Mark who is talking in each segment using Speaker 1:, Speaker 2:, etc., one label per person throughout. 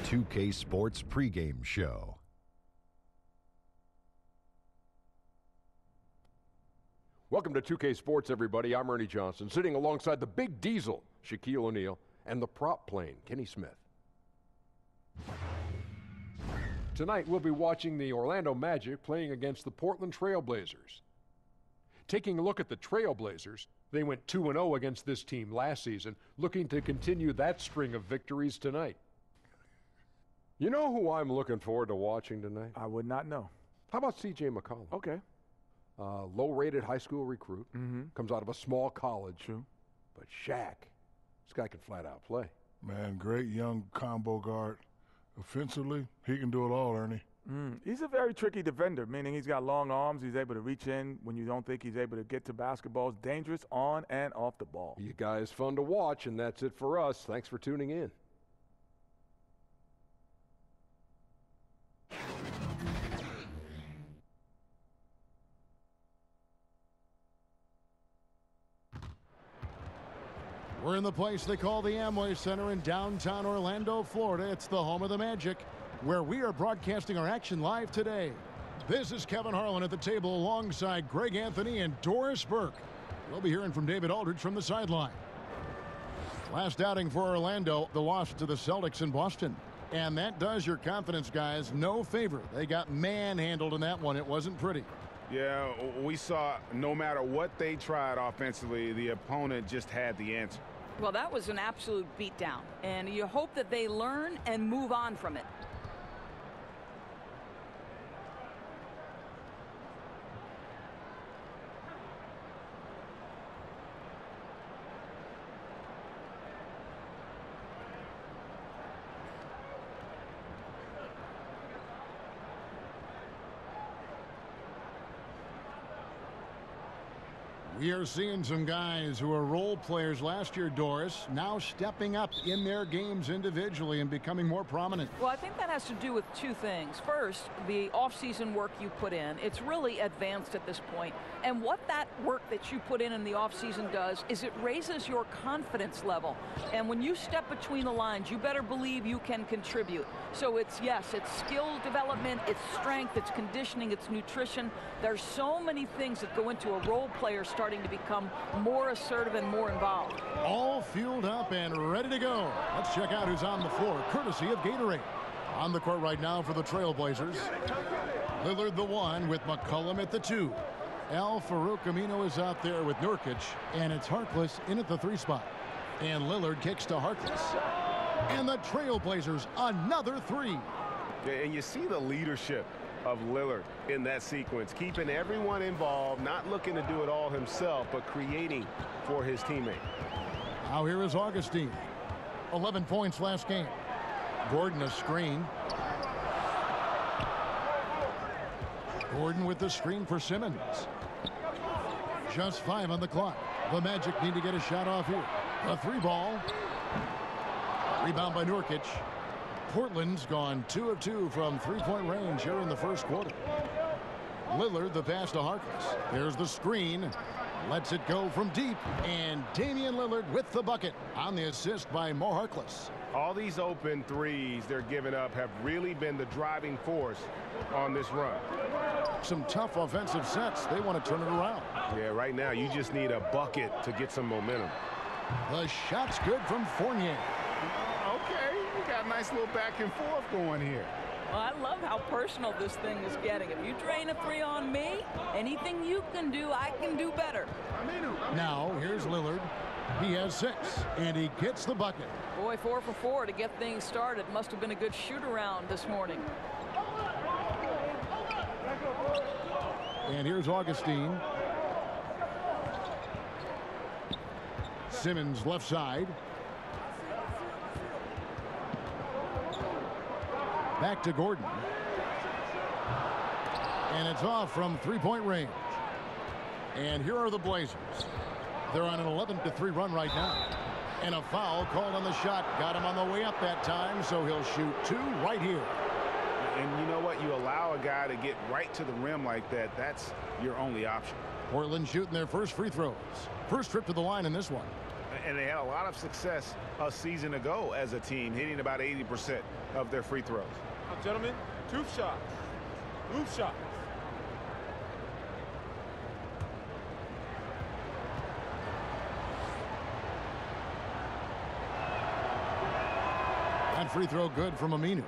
Speaker 1: 2K Sports pregame show.
Speaker 2: Welcome to 2K Sports, everybody. I'm Ernie Johnson, sitting alongside the big diesel, Shaquille O'Neal, and the prop plane, Kenny Smith. Tonight, we'll be watching the Orlando Magic playing against the Portland Trailblazers. Taking a look at the Trailblazers, they went 2-0 against this team last season, looking to continue that string of victories tonight. You know who I'm looking forward to watching tonight?
Speaker 3: I would not know.
Speaker 2: How about C.J. McCollum?
Speaker 3: Okay.
Speaker 2: Low-rated high school recruit, comes out of a small college.
Speaker 3: True.
Speaker 2: But Shaq, this guy can flat-out play.
Speaker 4: Man, great young combo guard. Offensively, he can do it all, Ernie.
Speaker 3: He's a very tricky defender, meaning he's got long arms. He's able to reach in when you don't think he's able to get to basketballs. Dangerous on and off the ball.
Speaker 2: You guys fun to watch, and that's it for us. Thanks for tuning in.
Speaker 5: We're in the place they call the Amway Center in downtown Orlando, Florida. It's the home of the Magic, where we are broadcasting our action live today. This is Kevin Harlan at the table alongside Greg Anthony and Doris Burke. We'll be hearing from David Aldridge from the sideline. Last outing for Orlando, the loss to the Celtics in Boston. And that does your confidence guys no favor. They got manhandled in that one. It wasn't pretty.
Speaker 6: Yeah, we saw no matter what they tried offensively, the opponent just had the answer.
Speaker 7: Well, that was an absolute beatdown, and you hope that they learn and move on from it.
Speaker 5: We are seeing some guys who were role players last year, Doris, now stepping up in their games individually and becoming more prominent.
Speaker 7: Well, I think that has to do with two things. First, the off-season work you put in. It's really advanced at this point. And what that work that you put in the off-season does is it raises your confidence level. And when you step between the lines, you better believe you can contribute. So it's, yes, it's skill development, it's strength, it's conditioning, it's nutrition. There's so many things that go into a role player starting to become more assertive and more involved.
Speaker 5: All fueled up and ready to go. Let's check out who's on the floor, courtesy of Gatorade. On the court right now for the Trailblazers. Lillard the one with McCollum at the two. Al Farouk Amino is out there with Nurkic, and it's Harkless in at the 3 spot. And Lillard kicks to Harkless. And the Trailblazers, another 3.
Speaker 6: And you see the leadership of Lillard in that sequence, keeping everyone involved, not looking to do it all himself, but creating for his teammate.
Speaker 5: Now here is Augustine. 11 points last game. Gordon a screen. Gordon with the screen for Simmons. Just 5 on the clock. The Magic need to get a shot off here. A 3 ball. Rebound by Nurkic. Portland's gone 2 of 2 from 3-point range here in the first quarter. Lillard the pass to Harkless. There's the screen. Lets it go from deep. And Damian Lillard with the bucket on the assist by Mo Harkless.
Speaker 6: All these open threes they're giving up have really been the driving force on this run.
Speaker 5: Some tough offensive sets. They want to turn it around.
Speaker 6: Yeah, right now you just need a bucket to get some momentum.
Speaker 5: The shot's good from Fournier.
Speaker 6: Okay, we got a nice little back and forth going here.
Speaker 7: Well, I love how personal this thing is getting. If you drain a 3 on me, anything you can do, I can do better.
Speaker 5: Now, here's Lillard. He has 6, and he gets the bucket.
Speaker 7: Boy, 4 for 4 to get things started. Must have been a good shoot-around this morning.
Speaker 5: And here's Augustine. Simmons left side. Back to Gordon. And it's off from 3-point range. And here are the Blazers. They're on an 11-3 run right now. And a foul called on the shot. Got him on the way up that time, so he'll shoot 2 right here.
Speaker 6: And you know what? You allow a guy to get right to the rim like that. That's your only option.
Speaker 5: Portland shooting their first free throws. First trip to the line in this one.
Speaker 6: And they had a lot of success a season ago as a team, hitting about 80% of their free throws.
Speaker 3: Now, gentlemen, 2 shots. 2 shots.
Speaker 5: That free throw good from Aminu.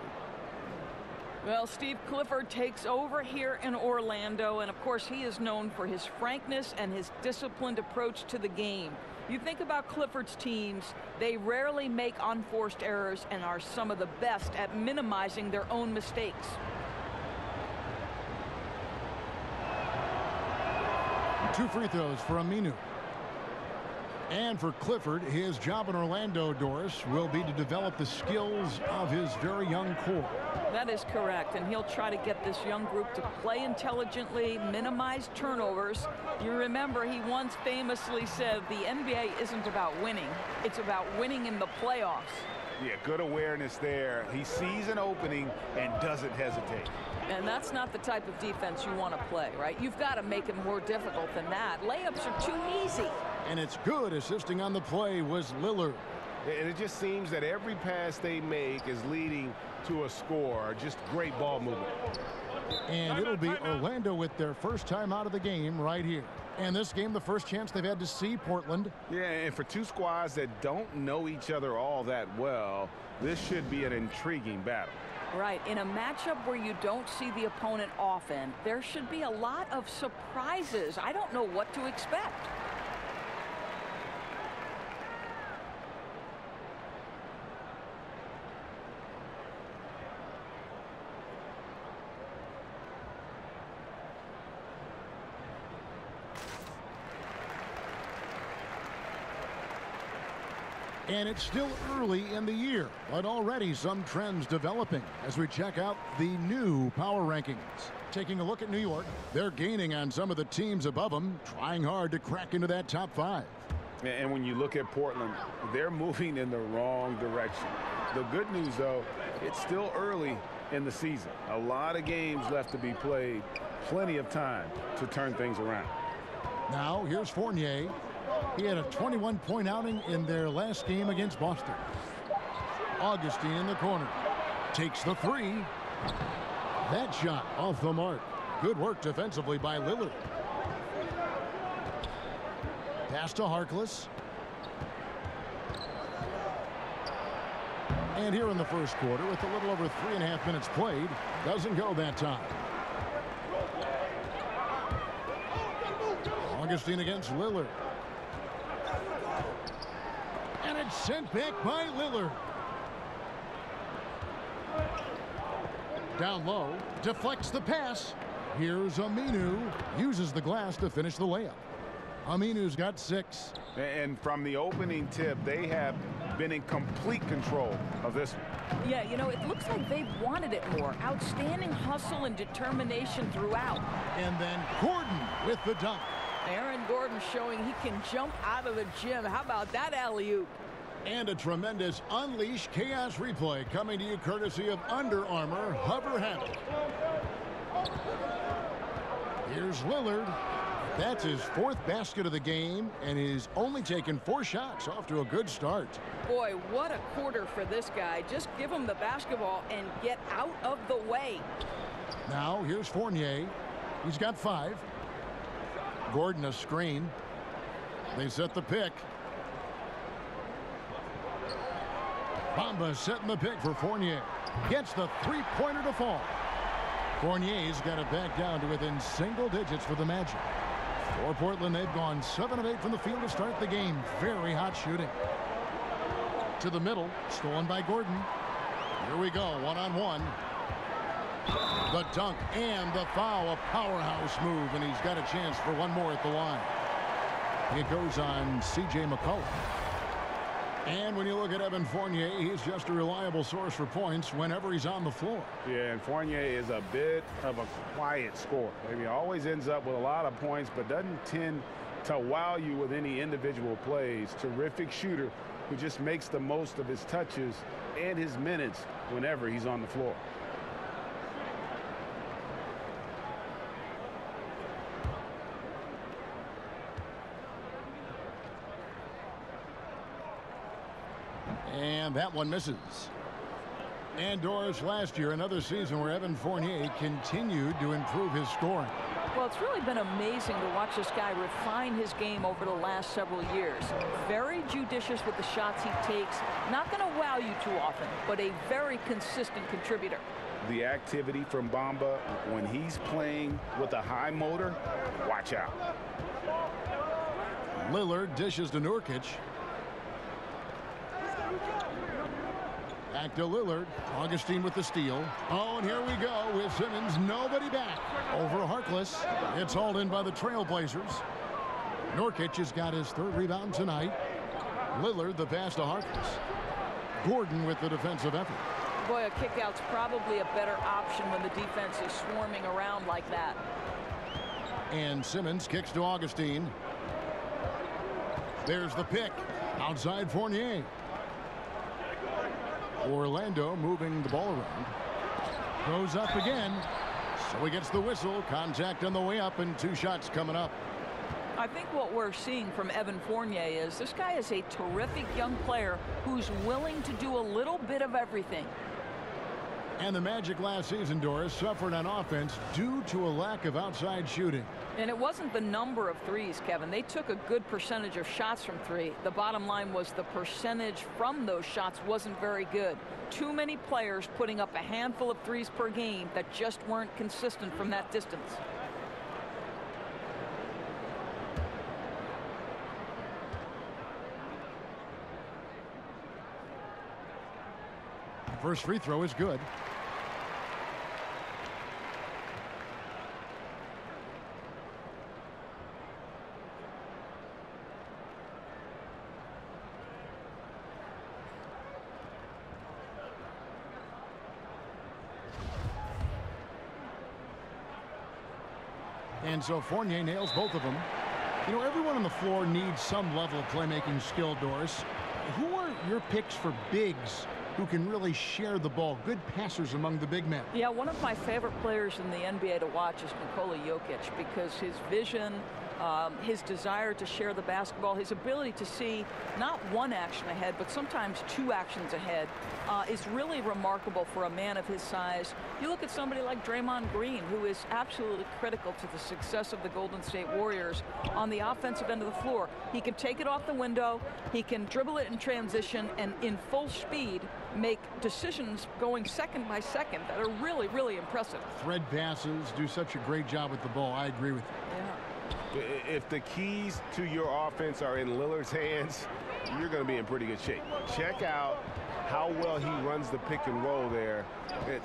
Speaker 7: Well, Steve Clifford takes over here in Orlando, and of course he is known for his frankness and his disciplined approach to the game. You think about Clifford's teams, they rarely make unforced errors and are some of the best at minimizing their own mistakes.
Speaker 5: Two free throws for Aminu. And for Clifford, his job in Orlando, Doris, will be to develop the skills of his very young core.
Speaker 7: That is correct, and he'll try to get this young group to play intelligently, minimize turnovers. You remember he once famously said the NBA isn't about winning, it's about winning in the playoffs.
Speaker 6: Yeah, good awareness there. He sees an opening and doesn't hesitate.
Speaker 7: And that's not the type of defense you want to play, right? You've got to make it more difficult than that. Layups are too easy.
Speaker 5: And it's good. Assisting on the play was Lillard.
Speaker 6: And it just seems that every pass they make is leading to a score. Just great ball movement.
Speaker 5: And it'll be Orlando with their first time out of the game right here. And this game, the first chance they've had to see Portland.
Speaker 6: Yeah, and for two squads that don't know each other all that well, this should be an intriguing battle.
Speaker 7: Right. In a matchup where you don't see the opponent often, there should be a lot of surprises. I don't know what to expect.
Speaker 5: And it's still early in the year, but already some trends developing as we check out the new power rankings. Taking a look at New York, they're gaining on some of the teams above them, trying hard to crack into that top 5.
Speaker 6: And when you look at Portland, they're moving in the wrong direction. The good news, though, it's still early in the season. A lot of games left to be played, plenty of time to turn things around.
Speaker 5: Now, here's Fournier. He had a 21-point outing in their last game against Boston. Augustine in the corner. Takes the 3. That shot off the mark. Good work defensively by Lillard. Pass to Harkless. And here in the first quarter, with a little over 3.5 minutes played, doesn't go that time. Augustine against Lillard. And it's sent back by Lillard. Down low, deflects the pass. Here's Aminu, uses the glass to finish the layup. Aminu's got 6.
Speaker 6: And from the opening tip, they have been in complete control of this one.
Speaker 7: Yeah, you know, it looks like they've wanted it more. Outstanding hustle and determination throughout.
Speaker 5: And then Gordon with the dunk.
Speaker 7: Aaron Gordon showing he can jump out of the gym. How about that alley-oop?
Speaker 5: And a tremendous Unleash Chaos replay coming to you courtesy of Under Armour Hover Habit. Here's Lillard. That's his 4th basket of the game, and he's only taken 4 shots. Off to a good start.
Speaker 7: Boy, what a quarter for this guy. Just give him the basketball and get out of the way.
Speaker 5: Now here's Fournier. He's got 5. Gordon a screen. They set the pick. Bamba setting the pick for Fournier. Gets the 3-pointer to fall. Fournier's got it back down to within single digits for the Magic. For Portland, they've gone 7 of 8 from the field to start the game. Very hot shooting. To the middle, stolen by Gordon. Here we go, one-on-one. The dunk and the foul, a powerhouse move, and he's got a chance for one more at the line. It goes on C.J. McCollum. And when you look at Evan Fournier, he's just a reliable source for points whenever he's on the floor.
Speaker 6: Yeah, and Fournier is a bit of a quiet scorer. Maybe always ends up with a lot of points, but doesn't tend to wow you with any individual plays. Terrific shooter who just makes the most of his touches and his minutes whenever he's on the floor.
Speaker 5: And that one misses. And Doris, last year, another season where Evan Fournier continued to improve his scoring.
Speaker 7: Well, it's really been amazing to watch this guy refine his game over the last several years. Very judicious with the shots he takes. Not going to wow you too often, but a very consistent contributor.
Speaker 6: The activity from Bamba, when he's playing with a high motor, watch out.
Speaker 5: Lillard dishes to Nurkic. Back to Lillard. Augustine with the steal. Oh, and here we go with Simmons. Nobody back. Over Harkless. It's hauled in by the Trailblazers. Nurkic has got his third rebound tonight. Lillard the pass to Harkless. Gordon with the defensive effort.
Speaker 7: Boy, a kick-out's probably a better option when the defense is swarming around like that.
Speaker 5: And Simmons kicks to Augustine. There's the pick. Outside Fournier. Orlando moving the ball around. Goes up again. So he gets the whistle. Contact on the way up and 2 shots coming up.
Speaker 7: I think what we're seeing from Evan Fournier is this guy is a terrific young player who's willing to do a little bit of everything.
Speaker 5: And the Magic last season, Doris, suffered on offense due to a lack of outside shooting.
Speaker 7: And it wasn't the number of threes, Kevin. They took a good percentage of shots from 3. The bottom line was the percentage from those shots wasn't very good. Too many players putting up a handful of threes per game that just weren't consistent from that distance.
Speaker 5: First free throw is good. And so Fournier nails both of them. You know, everyone on the floor needs some level of playmaking skill, Doris. Who are your picks for bigs who can really share the ball? Good passers among the big men.
Speaker 7: Yeah, one of my favorite players in the NBA to watch is Nikola Jokic, because his vision, his desire to share the basketball, his ability to see not one action ahead, but sometimes 2 actions ahead, is really remarkable for a man of his size. You look at somebody like Draymond Green, who is absolutely critical to the success of the Golden State Warriors on the offensive end of the floor. He can take it off the window, he can dribble it in transition, and in full speed make decisions going second by second that are really, really impressive.
Speaker 5: Thread passes, do such a great job with the ball. I agree with you.
Speaker 7: Yeah.
Speaker 6: If the keys to your offense are in Lillard's hands, you're going to be in pretty good shape. Check out how well he runs the pick and roll there.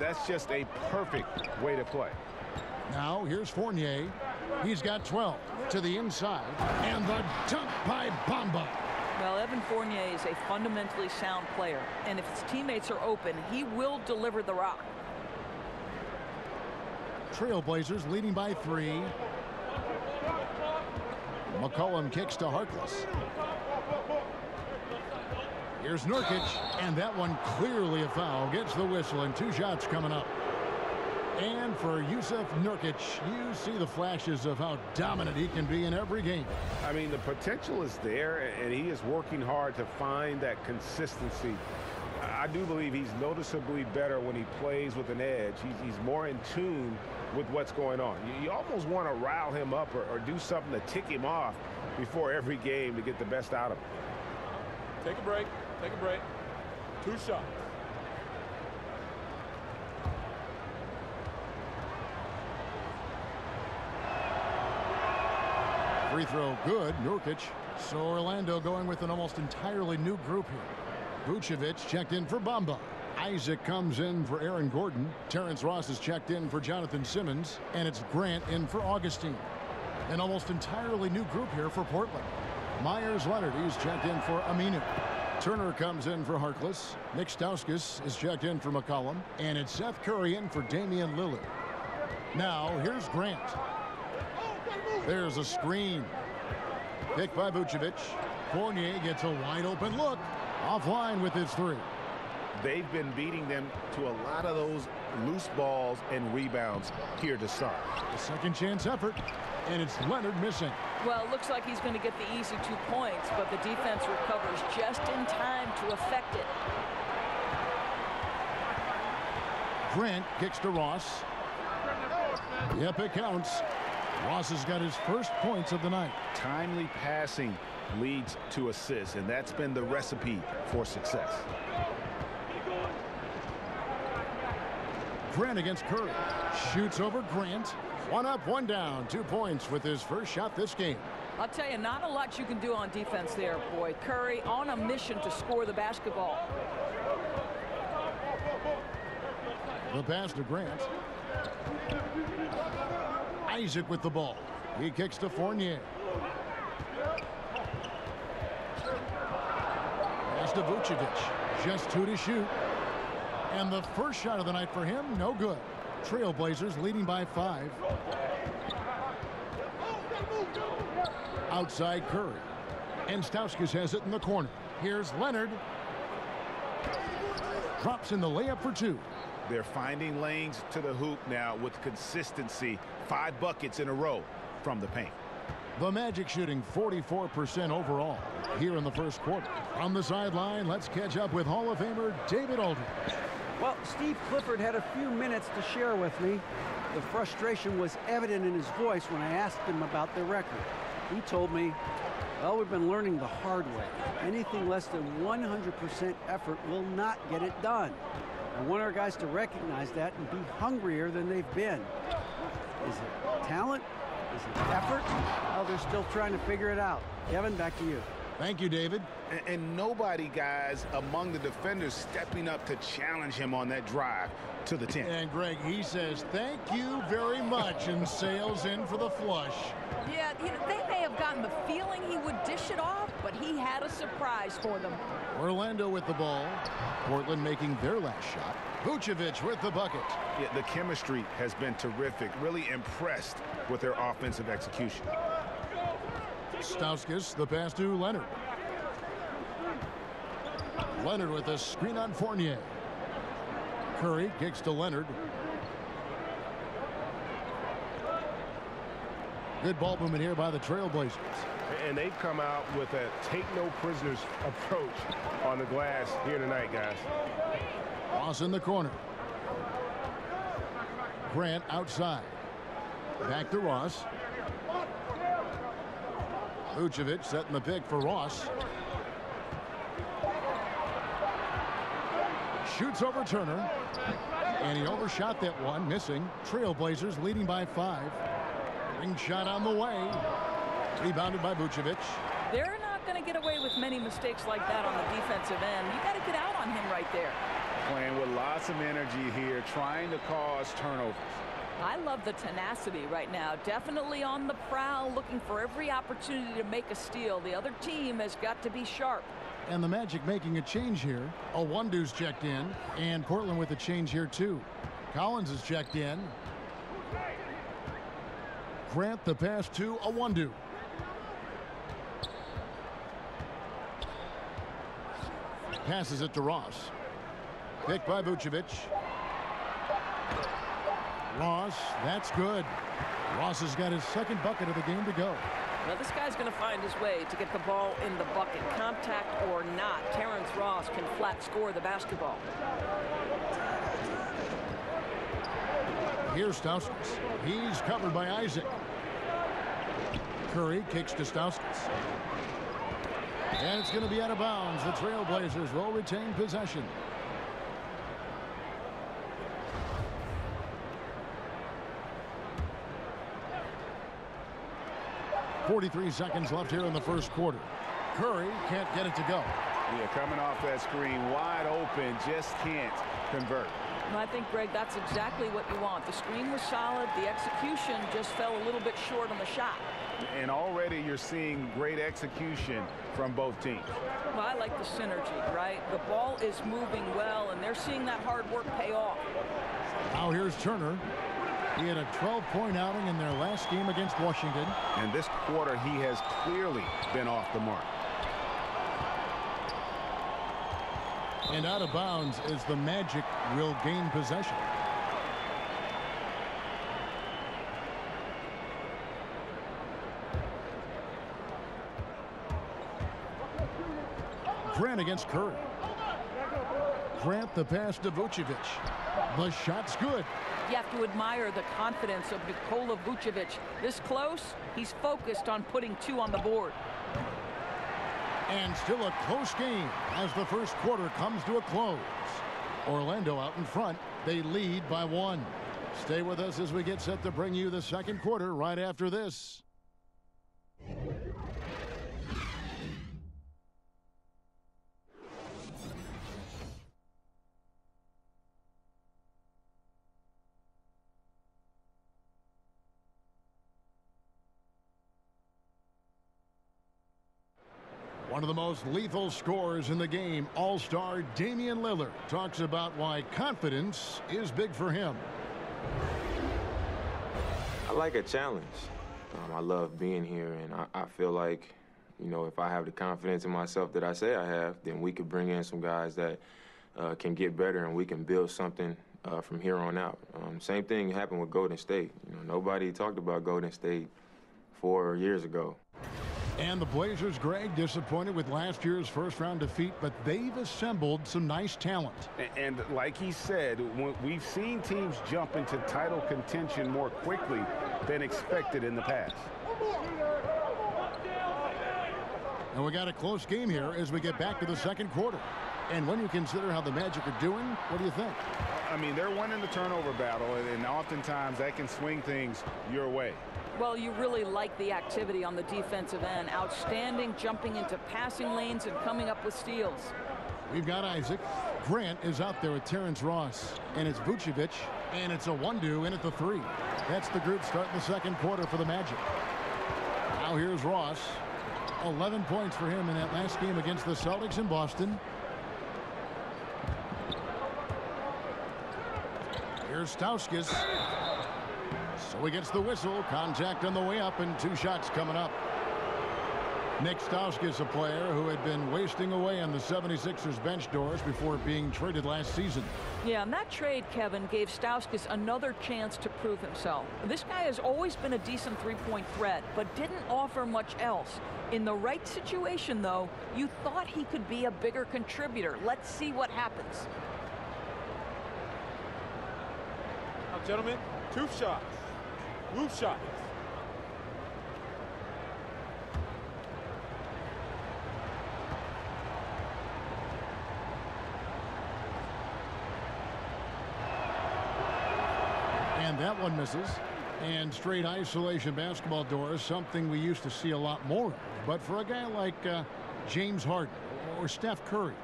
Speaker 6: That's just a perfect way to play.
Speaker 5: Now here's Fournier. He's got 12 to the inside. And the dunk by Bamba.
Speaker 7: Well, Evan Fournier is a fundamentally sound player, and if his teammates are open, he will deliver the rock.
Speaker 5: Trailblazers leading by 3. McCollum kicks to Harkless. Here's Nurkic, and that one clearly a foul. Gets the whistle, and 2 shots coming up. And for Yusuf Nurkic, you see the flashes of how dominant he can be in every game.
Speaker 6: I mean, the potential is there, and he is working hard to find that consistency. I do believe he's noticeably better when he plays with an edge. He's more in tune with what's going on. You almost want to rile him up or do something to tick him off before every game to get the best out of him.
Speaker 8: Take a break. Take a break. 2 shots.
Speaker 5: Free throw good. Nurkic. So Orlando going with an almost entirely new group here. Vucevic checked in for Bamba. Isaac comes in for Aaron Gordon. Terrence Ross is checked in for Jonathan Simmons. And it's Grant in for Augustine. An almost entirely new group here for Portland. Myers Leonard, he's checked in for Aminu. Turner comes in for Harkless. Nick Stauskas is checked in for McCollum. And it's Seth Curry in for Damian Lillard. Now here's Grant. There's a screen. Picked by Vucevic. Fournier gets a wide open look. Offline with his 3.
Speaker 6: They've been beating them to a lot of those loose balls and rebounds here to start.
Speaker 5: A second chance effort, and it's Leonard missing.
Speaker 7: Well, it looks like he's going to get the easy 2 points, but the defense recovers just in time to affect it.
Speaker 5: Grant kicks to Ross. Yep, it counts. Ross has got his first points of the night.
Speaker 6: Timely passing leads to assists, and that's been the recipe for success.
Speaker 5: Grant against Curry. Shoots over Grant. 1 up, 1 down. 2 points with his first shot this game.
Speaker 7: I'll tell you, not a lot you can do on defense there, boy. Curry on a mission to score the basketball.
Speaker 5: The pass to Grant. Isaac with the ball. He kicks to Fournier. Pass to Vucevic. Just 2 to shoot. And the first shot of the night for him, no good. Trailblazers leading by 5. Outside Curry. And Stauskas has it in the corner. Here's Leonard. Drops in the layup for 2.
Speaker 6: They're finding lanes to the hoop now with consistency. 5 buckets in a row from the paint.
Speaker 5: The Magic shooting 44% overall here in the first quarter. On the sideline, let's catch up with Hall of Famer David Aldridge.
Speaker 9: Well, Steve Clifford had a few minutes to share with me. The frustration was evident in his voice when I asked him about their record. He told me, well, we've been learning the hard way. Anything less than 100% effort will not get it done. I want our guys to recognize that and be hungrier than they've been. Is it talent? Is it effort? Well, they're still trying to figure it out. Kevin, back to you.
Speaker 5: Thank you, David.
Speaker 6: And nobody, guys, among the defenders stepping up to challenge him on that drive to the 10.
Speaker 5: And Greg, he says, thank you very much, and sails in for the flush.
Speaker 7: Yeah, they may have gotten the feeling he would dish it off, but he had a surprise for them.
Speaker 5: Orlando with the ball. Portland making their last shot. Vucevic with the bucket.
Speaker 6: Yeah, the chemistry has been terrific. Really impressed with their offensive execution.
Speaker 5: Stauskas, the pass to Leonard. Leonard with a screen on Fournier. Curry kicks to Leonard. Good ball movement here by the Trailblazers.
Speaker 6: And they've come out with a take-no-prisoners approach on the glass here tonight, guys.
Speaker 5: Ross in the corner. Grant outside. Back to Ross. Vucevic setting the pick for Ross. Shoots over Turner. And he overshot that one, missing. Trailblazers leading by 5. Ring shot on the way. Rebounded by Vucevic.
Speaker 7: They're not going to get away with many mistakes like that on the defensive end. You got to get out on him right there.
Speaker 6: Playing with lots of energy here, trying to cause turnovers.
Speaker 7: I love the tenacity right now. Definitely on the prowl, looking for every opportunity to make a steal. The other team has got to be sharp.
Speaker 5: And the Magic making a change here. Owundu's checked in, and Portland with a change here too. Collins is checked in. Grant the pass to Owundu. Passes it to Ross. Picked by Vucevic. Ross, that's good. Ross has got his second bucket of the game to go.
Speaker 7: Well, this guy's going to find his way to get the ball in the bucket. Contact or not, Terrence Ross can flat score the basketball.
Speaker 5: Here's Stauskas. He's covered by Isaac. Curry kicks to Stauskas. And it's going to be out of bounds. The Trailblazers will retain possession. .43 seconds left here in the first quarter. Curry can't get it to go.
Speaker 6: Yeah, coming off that screen, wide open, just can't convert.
Speaker 7: And I think, Greg, that's exactly what you want. The screen was solid. The execution just fell a little bit short on the shot.
Speaker 6: And already you're seeing great execution from both teams.
Speaker 7: Well, I like the synergy, right? The ball is moving well, and they're seeing that hard work pay off.
Speaker 5: Now here's Turner. He had a 12-point outing in their last game against Washington.
Speaker 6: And this quarter, he has clearly been off the mark.
Speaker 5: And out of bounds as the Magic will gain possession. Grant against Curry. Grant the pass to Vucevic. The shot's good.
Speaker 7: You have to admire the confidence of Nikola Vucevic. This close, he's focused on putting 2 on the board.
Speaker 5: And still a close game as the first quarter comes to a close. Orlando out in front. They lead by 1. Stay with us as we get set to bring you the second quarter right after this. One of the most lethal scorers in the game, All-Star Damian Lillard, talks about why confidence is big for him.
Speaker 10: I like a challenge. I love being here, and I feel like, you know, if I have the confidence in myself that I say I have, then we could bring in some guys that can get better, and we can build something from here on out. Same thing happened with Golden State. You know, nobody talked about Golden State 4 years ago.
Speaker 5: And the Blazers, Greg, disappointed with last year's first-round defeat, but they've assembled some nice talent.
Speaker 6: And like he said, we've seen teams jump into title contention more quickly than expected in the past.
Speaker 5: And we got a close game here as we get back to the second quarter. And when you consider how the Magic are doing, what do you think?
Speaker 6: I mean, they're winning the turnover battle, and oftentimes that can swing things your way.
Speaker 7: Well, you really like the activity on the defensive end. Outstanding, jumping into passing lanes and coming up with steals.
Speaker 5: We've got Isaac. Grant is out there with Terrence Ross. And it's Vucevic. And it's a 1-2 in at the 3. That's the group starting the second quarter for the Magic. Now here's Ross. 11 points for him in that last game against the Celtics in Boston. Here's Stauskas. So he gets the whistle. Contact on the way up and 2 shots coming up. Nick Stauskas, a player who had been wasting away on the 76ers bench doors before being traded last season.
Speaker 7: Yeah, and that trade, Kevin, gave Stauskas another chance to prove himself. This guy has always been a decent three-point threat, but didn't offer much else. In the right situation, though, you thought he could be a bigger contributor. Let's see what happens.
Speaker 8: Now, gentlemen, 2 shots. Roof shots.
Speaker 5: And that one misses. And straight isolation basketball doors, something we used to see a lot more of. But for a guy like James Harden or Steph Curry,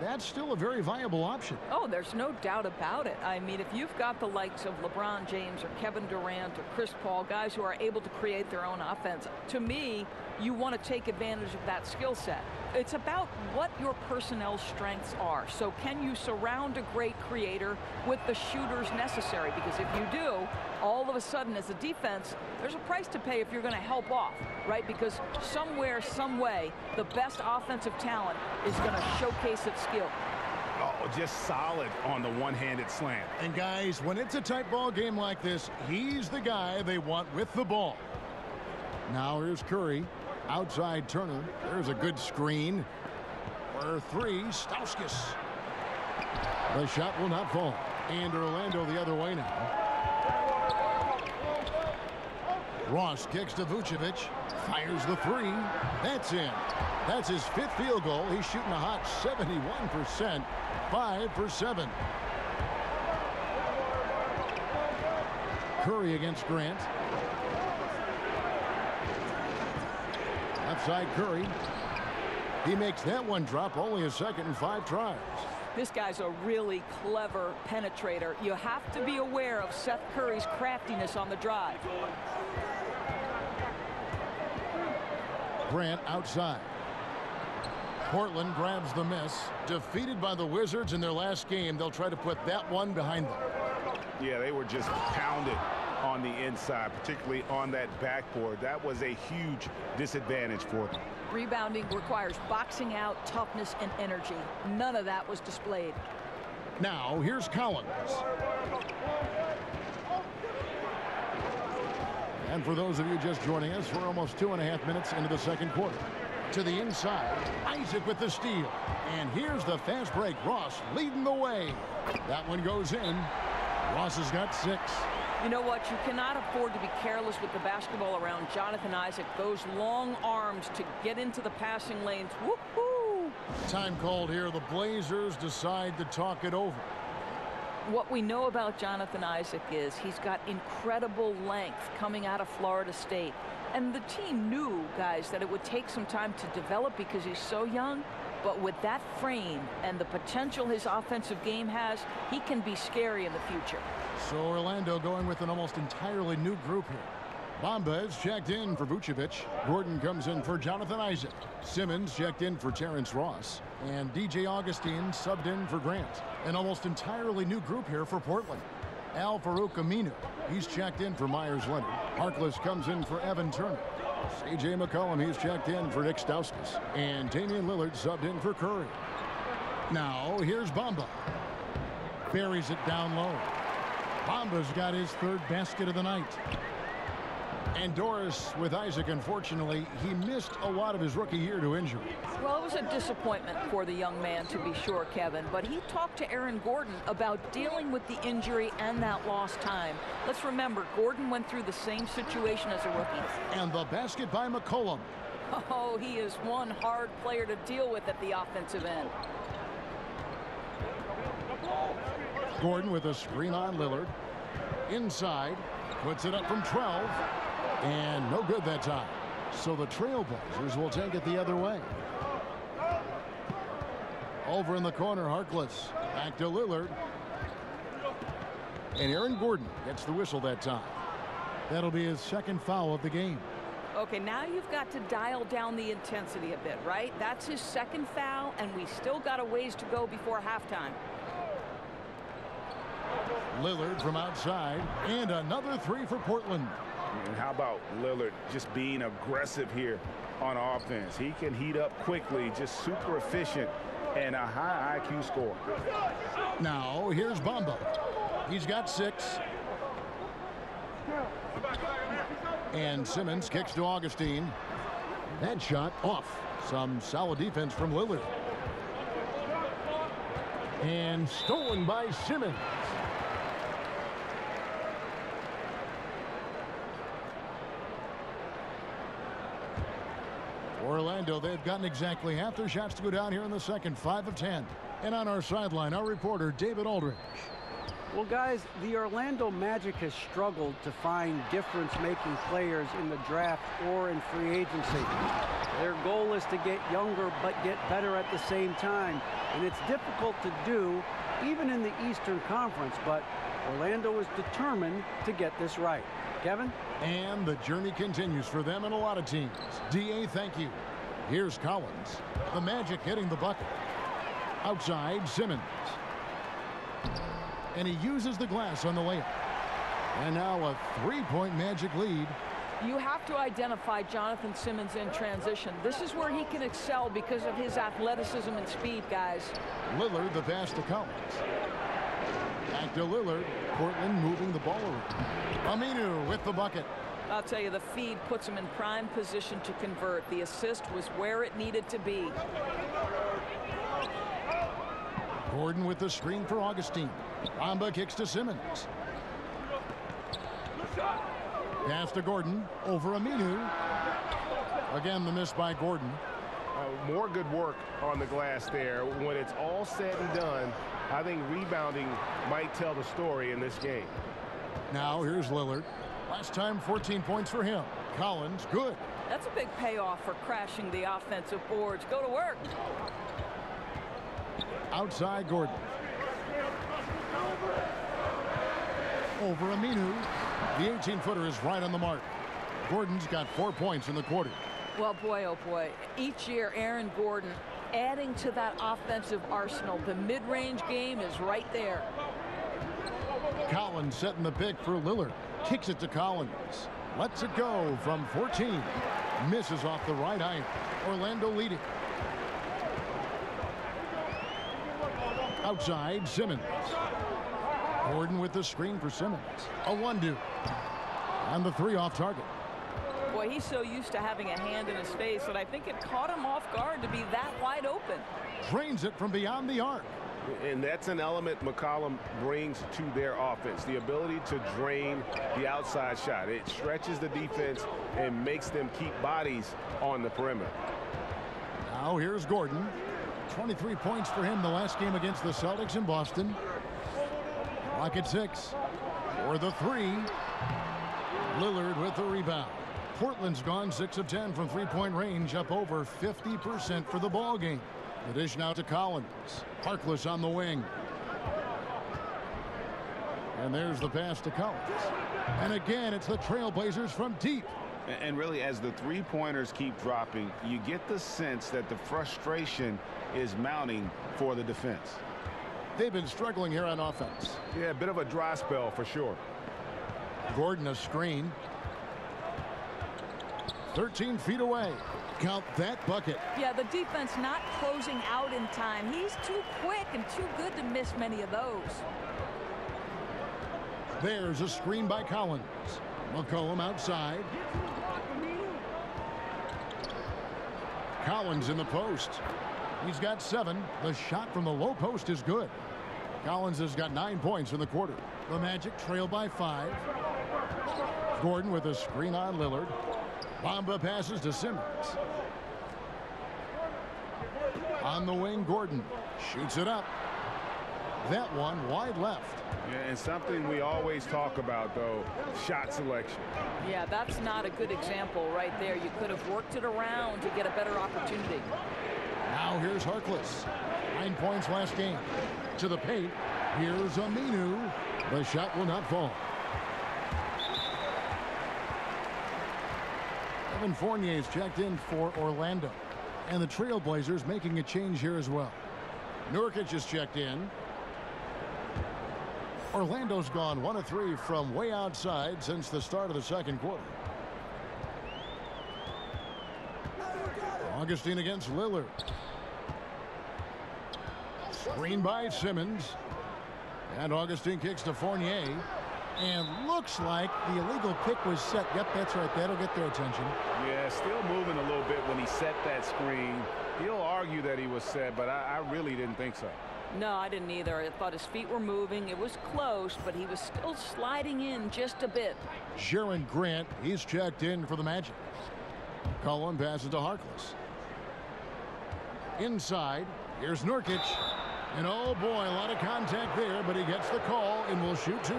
Speaker 5: that's still a very viable option.
Speaker 7: Oh, there's no doubt about it. I mean, if you've got the likes of LeBron James or Kevin Durant or Chris Paul, guys who are able to create their own offense, to me, you want to take advantage of that skill set. It's about what your personnel strengths are. So can you surround a great creator with the shooters necessary? Because if you do, all of a sudden as a defense, there's a price to pay if you're going to help off, right? Because somewhere, some way, the best offensive talent is going to showcase its skill.
Speaker 6: Oh, just solid on the one-handed slam.
Speaker 5: And guys, when it's a tight ball game like this, he's the guy they want with the ball. Now here's Curry. Outside Turner. There's a good screen. For 3, Stauskas. The shot will not fall. And Orlando the other way now. Ross kicks to Vucevic. Fires the 3. That's in. That's his 5th field goal. He's shooting a hot 71%. 5 for 7. Curry against Grant. Outside Curry. He makes that one drop. Only a second and 5 tries.
Speaker 7: This guy's a really clever penetrator. You have to be aware of Seth Curry's craftiness on the drive.
Speaker 5: Grant outside. Portland grabs the miss. Defeated by the Wizards in their last game. They'll try to put that one behind them.
Speaker 6: Yeah, they were just pounded on the inside, particularly on that backboard. That was a huge disadvantage for them.
Speaker 7: Rebounding requires boxing out, toughness, and energy. None of that was displayed.
Speaker 5: Now, here's Collins. And for those of you just joining us, we're almost 2.5 minutes into the second quarter. To the inside. Isaac with the steal. And here's the fast break. Ross leading the way. That one goes in. Ross has got 6.
Speaker 7: You know what? You cannot afford to be careless with the basketball around Jonathan Isaac. Those long arms to get into the passing lanes. Woohoo!
Speaker 5: Time called here. The Blazers decide to talk it over.
Speaker 7: What we know about Jonathan Isaac is he's got incredible length coming out of Florida State. And the team knew, guys, that it would take some time to develop because he's so young. But with that frame and the potential his offensive game has, he can be scary in the future.
Speaker 5: So Orlando going with an almost entirely new group here. Bamba is checked in for Vucevic. Gordon comes in for Jonathan Isaac. Simmons checked in for Terrence Ross. And DJ Augustine subbed in for Grant. An almost entirely new group here for Portland. Al Farouk Aminu, he's checked in for Myers Leonard. Harkless comes in for Evan Turner. C.J. McCollum, he's checked in for Nick Stauskas. And Damian Lillard subbed in for Curry. Now, here's Bamba. Buries it down low. Bamba's got his 3rd basket of the night. And Doris with Isaac, unfortunately, he missed a lot of his rookie year to injury.
Speaker 7: Well, it was a disappointment for the young man, to be sure, Kevin. But he talked to Aaron Gordon about dealing with the injury and that lost time. Let's remember, Gordon went through the same situation as a rookie.
Speaker 5: And the basket by McCollum.
Speaker 7: Oh, he is one hard player to deal with at the offensive end.
Speaker 5: Gordon with a screen on Lillard. Inside, puts it up from 12. And no good that time. So the Trailblazers will take it the other way. Over in the corner, Harkless. Back to Lillard. And Aaron Gordon gets the whistle that time. That'll be his 2nd foul of the game.
Speaker 7: Okay, now you've got to dial down the intensity a bit, right? That's his 2nd foul, and we still got a ways to go before halftime.
Speaker 5: Lillard from outside, and another 3 for Portland.
Speaker 6: And how about Lillard just being aggressive here on offense? He can heat up quickly, just super efficient, and a high IQ score.
Speaker 5: Now, here's Bamba. He's got 6. And Simmons kicks to Augustine. That shot off. Some solid defense from Lillard. And stolen by Simmons. Orlando, they've gotten exactly half their shots to go down here in the second, 5 of 10. And on our sideline, our reporter, David Aldridge.
Speaker 9: Well, guys, the Orlando Magic has struggled to find difference-making players in the draft or in free agency. Their goal is to get younger but get better at the same time. And it's difficult to do, even in the Eastern Conference, but Orlando is determined to get this right. Kevin?
Speaker 5: And the journey continues for them and a lot of teams. D.A., thank you. Here's Collins. The Magic hitting the bucket. Outside, Simmons. And he uses the glass on the layup. And now a 3-point Magic lead.
Speaker 7: You have to identify Jonathan Simmons in transition. This is where he can excel because of his athleticism and speed, guys.
Speaker 5: Lillard, the pass to Collins. Back to Lillard. Portland moving the ball around. Aminu with the bucket.
Speaker 7: I'll tell you, the feed puts him in prime position to convert. The assist was where it needed to be.
Speaker 5: Gordon with the screen for Augustine. Bamba kicks to Simmons. Pass to Gordon. Over Aminu. Again, the miss by Gordon.
Speaker 6: More good work on the glass there. When it's all said and done, I think rebounding might tell the story in this game.
Speaker 5: Now here's Lillard. Last time 14 points for him. Collins, good.
Speaker 7: That's a big payoff for crashing the offensive boards. Go to work.
Speaker 5: Outside Gordon. Over Aminu. The 18-footer is right on the mark. Gordon's got 4 points in the quarter.
Speaker 7: Well, boy, oh boy. Each year, Aaron Gordon adding to that offensive arsenal. The mid-range game is right there.
Speaker 5: Collins setting the pick for Lillard. Kicks it to Collins. Lets it go from 14. Misses off the right iron. Orlando leading. Outside, Simmons. Gordon with the screen for Simmons. A 1-2. And the 3 off target.
Speaker 7: Boy, Boy, he's so used to having a hand in his face that I think it caught him off guard to be that wide open.
Speaker 5: Drains it from beyond the arc.
Speaker 6: And that's an element McCollum brings to their offense, the ability to drain the outside shot. It stretches the defense and makes them keep bodies on the perimeter.
Speaker 5: Now here's Gordon. 23 points for him the last game against the Celtics in Boston. Clock at 6. For the 3. Lillard with the rebound. Portland's gone 6 of 10 from three-point range, up over 50% for the ball game. The dish now to Collins. Harkless on the wing. And there's the pass to Collins. And again, it's the Trailblazers from deep.
Speaker 6: And really, as the three-pointers keep dropping, you get the sense that the frustration is mounting for the defense.
Speaker 5: They've been struggling here on offense.
Speaker 6: Yeah, a bit of a dry spell for sure.
Speaker 5: Gordon a screen. 13 feet away. Count that bucket.
Speaker 7: Yeah, the defense not closing out in time. He's too quick and too good to miss many of those.
Speaker 5: There's a screen by Collins. McCollum outside. Collins in the post. He's got 7. The shot from the low post is good. Collins has got 9 points in the quarter. The Magic trail by 5. Gordon with a screen on Lillard. Bamba passes to Simmons. On the wing, Gordon shoots it up. That one wide left.
Speaker 6: Yeah, and something we always talk about, though, shot selection.
Speaker 7: Yeah, that's not a good example right there. You could have worked it around to get a better opportunity.
Speaker 5: Now here's Harkless. 9 points last game. To the paint. Here's Aminu. The shot will not fall. Evan Fournier's checked in for Orlando. And the Trailblazers making a change here as well. Nurkic is checked in. Orlando's gone 1 of 3 from way outside since the start of the second quarter. Augustine against Lillard. Screen by Simmons. And Augustine kicks to Fournier. And looks like the illegal pick was set. Yep, that's right. That'll get their attention.
Speaker 6: Yeah, still moving a little bit when he set that screen. He'll argue that he was set, but I really didn't think so.
Speaker 7: No, I didn't either. I thought his feet were moving. It was close, but he was still sliding in just a bit.
Speaker 5: Sharon Grant, he's checked in for the Magic. Cullen passes to Harkless. Inside, here's Nurkic. And oh boy, a lot of contact there, but he gets the call and will shoot 2.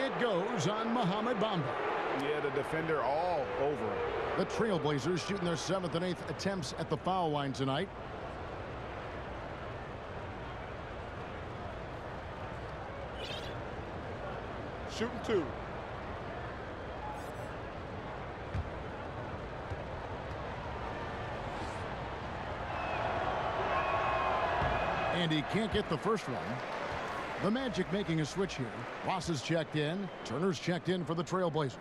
Speaker 5: It goes on Mohamed Bamba.
Speaker 6: Yeah, the defender all over it.
Speaker 5: The Trailblazers shooting their 7th and 8th attempts at the foul line tonight.
Speaker 3: Shooting 2.
Speaker 5: And he can't get the first one. The Magic making a switch here. Ross is checked in. Turner's checked in for the Trailblazers.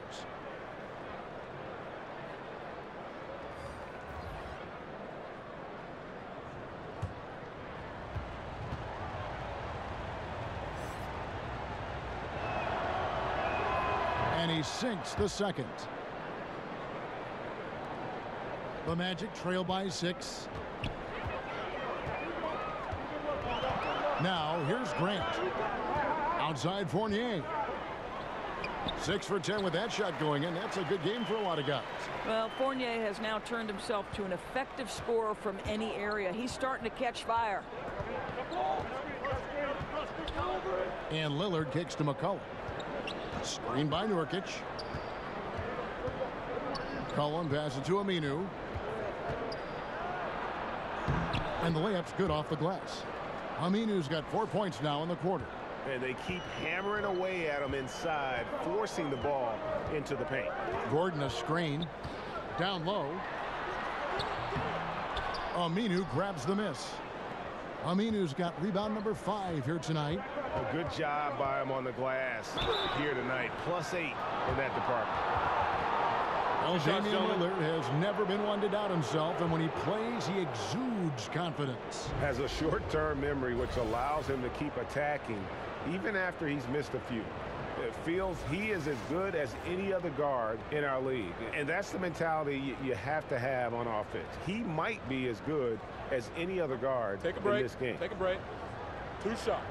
Speaker 5: And he sinks the second. The Magic trail by 6. Now, here's Grant. Outside Fournier. 6 for 10 with that shot going in. That's a good game for a lot of guys.
Speaker 7: Well, Fournier has now turned himself to an effective scorer from any area. He's starting to catch fire.
Speaker 5: And Lillard kicks to McCollum. Screen by Nurkic. McCollum passes to Aminu. And the layup's good off the glass. Aminu's got 4 points now in the quarter.
Speaker 6: And they keep hammering away at him inside, forcing the ball into the paint.
Speaker 5: Gordon a screen. Down low. Aminu grabs the miss. Aminu's got rebound number 5 here tonight.
Speaker 6: A good job by him on the glass here tonight. +8 in that department.
Speaker 5: Well, Damian Lillard has never been one to doubt himself, and when he plays, he exudes confidence.
Speaker 6: Has a short-term memory, which allows him to keep attacking even after he's missed a few. feels he is as good as any other guard in our league. And that's the mentality you have to have on offense. He might be as good as any other guard
Speaker 8: Take a break.
Speaker 6: in this game.
Speaker 8: Take a break. 2 shots.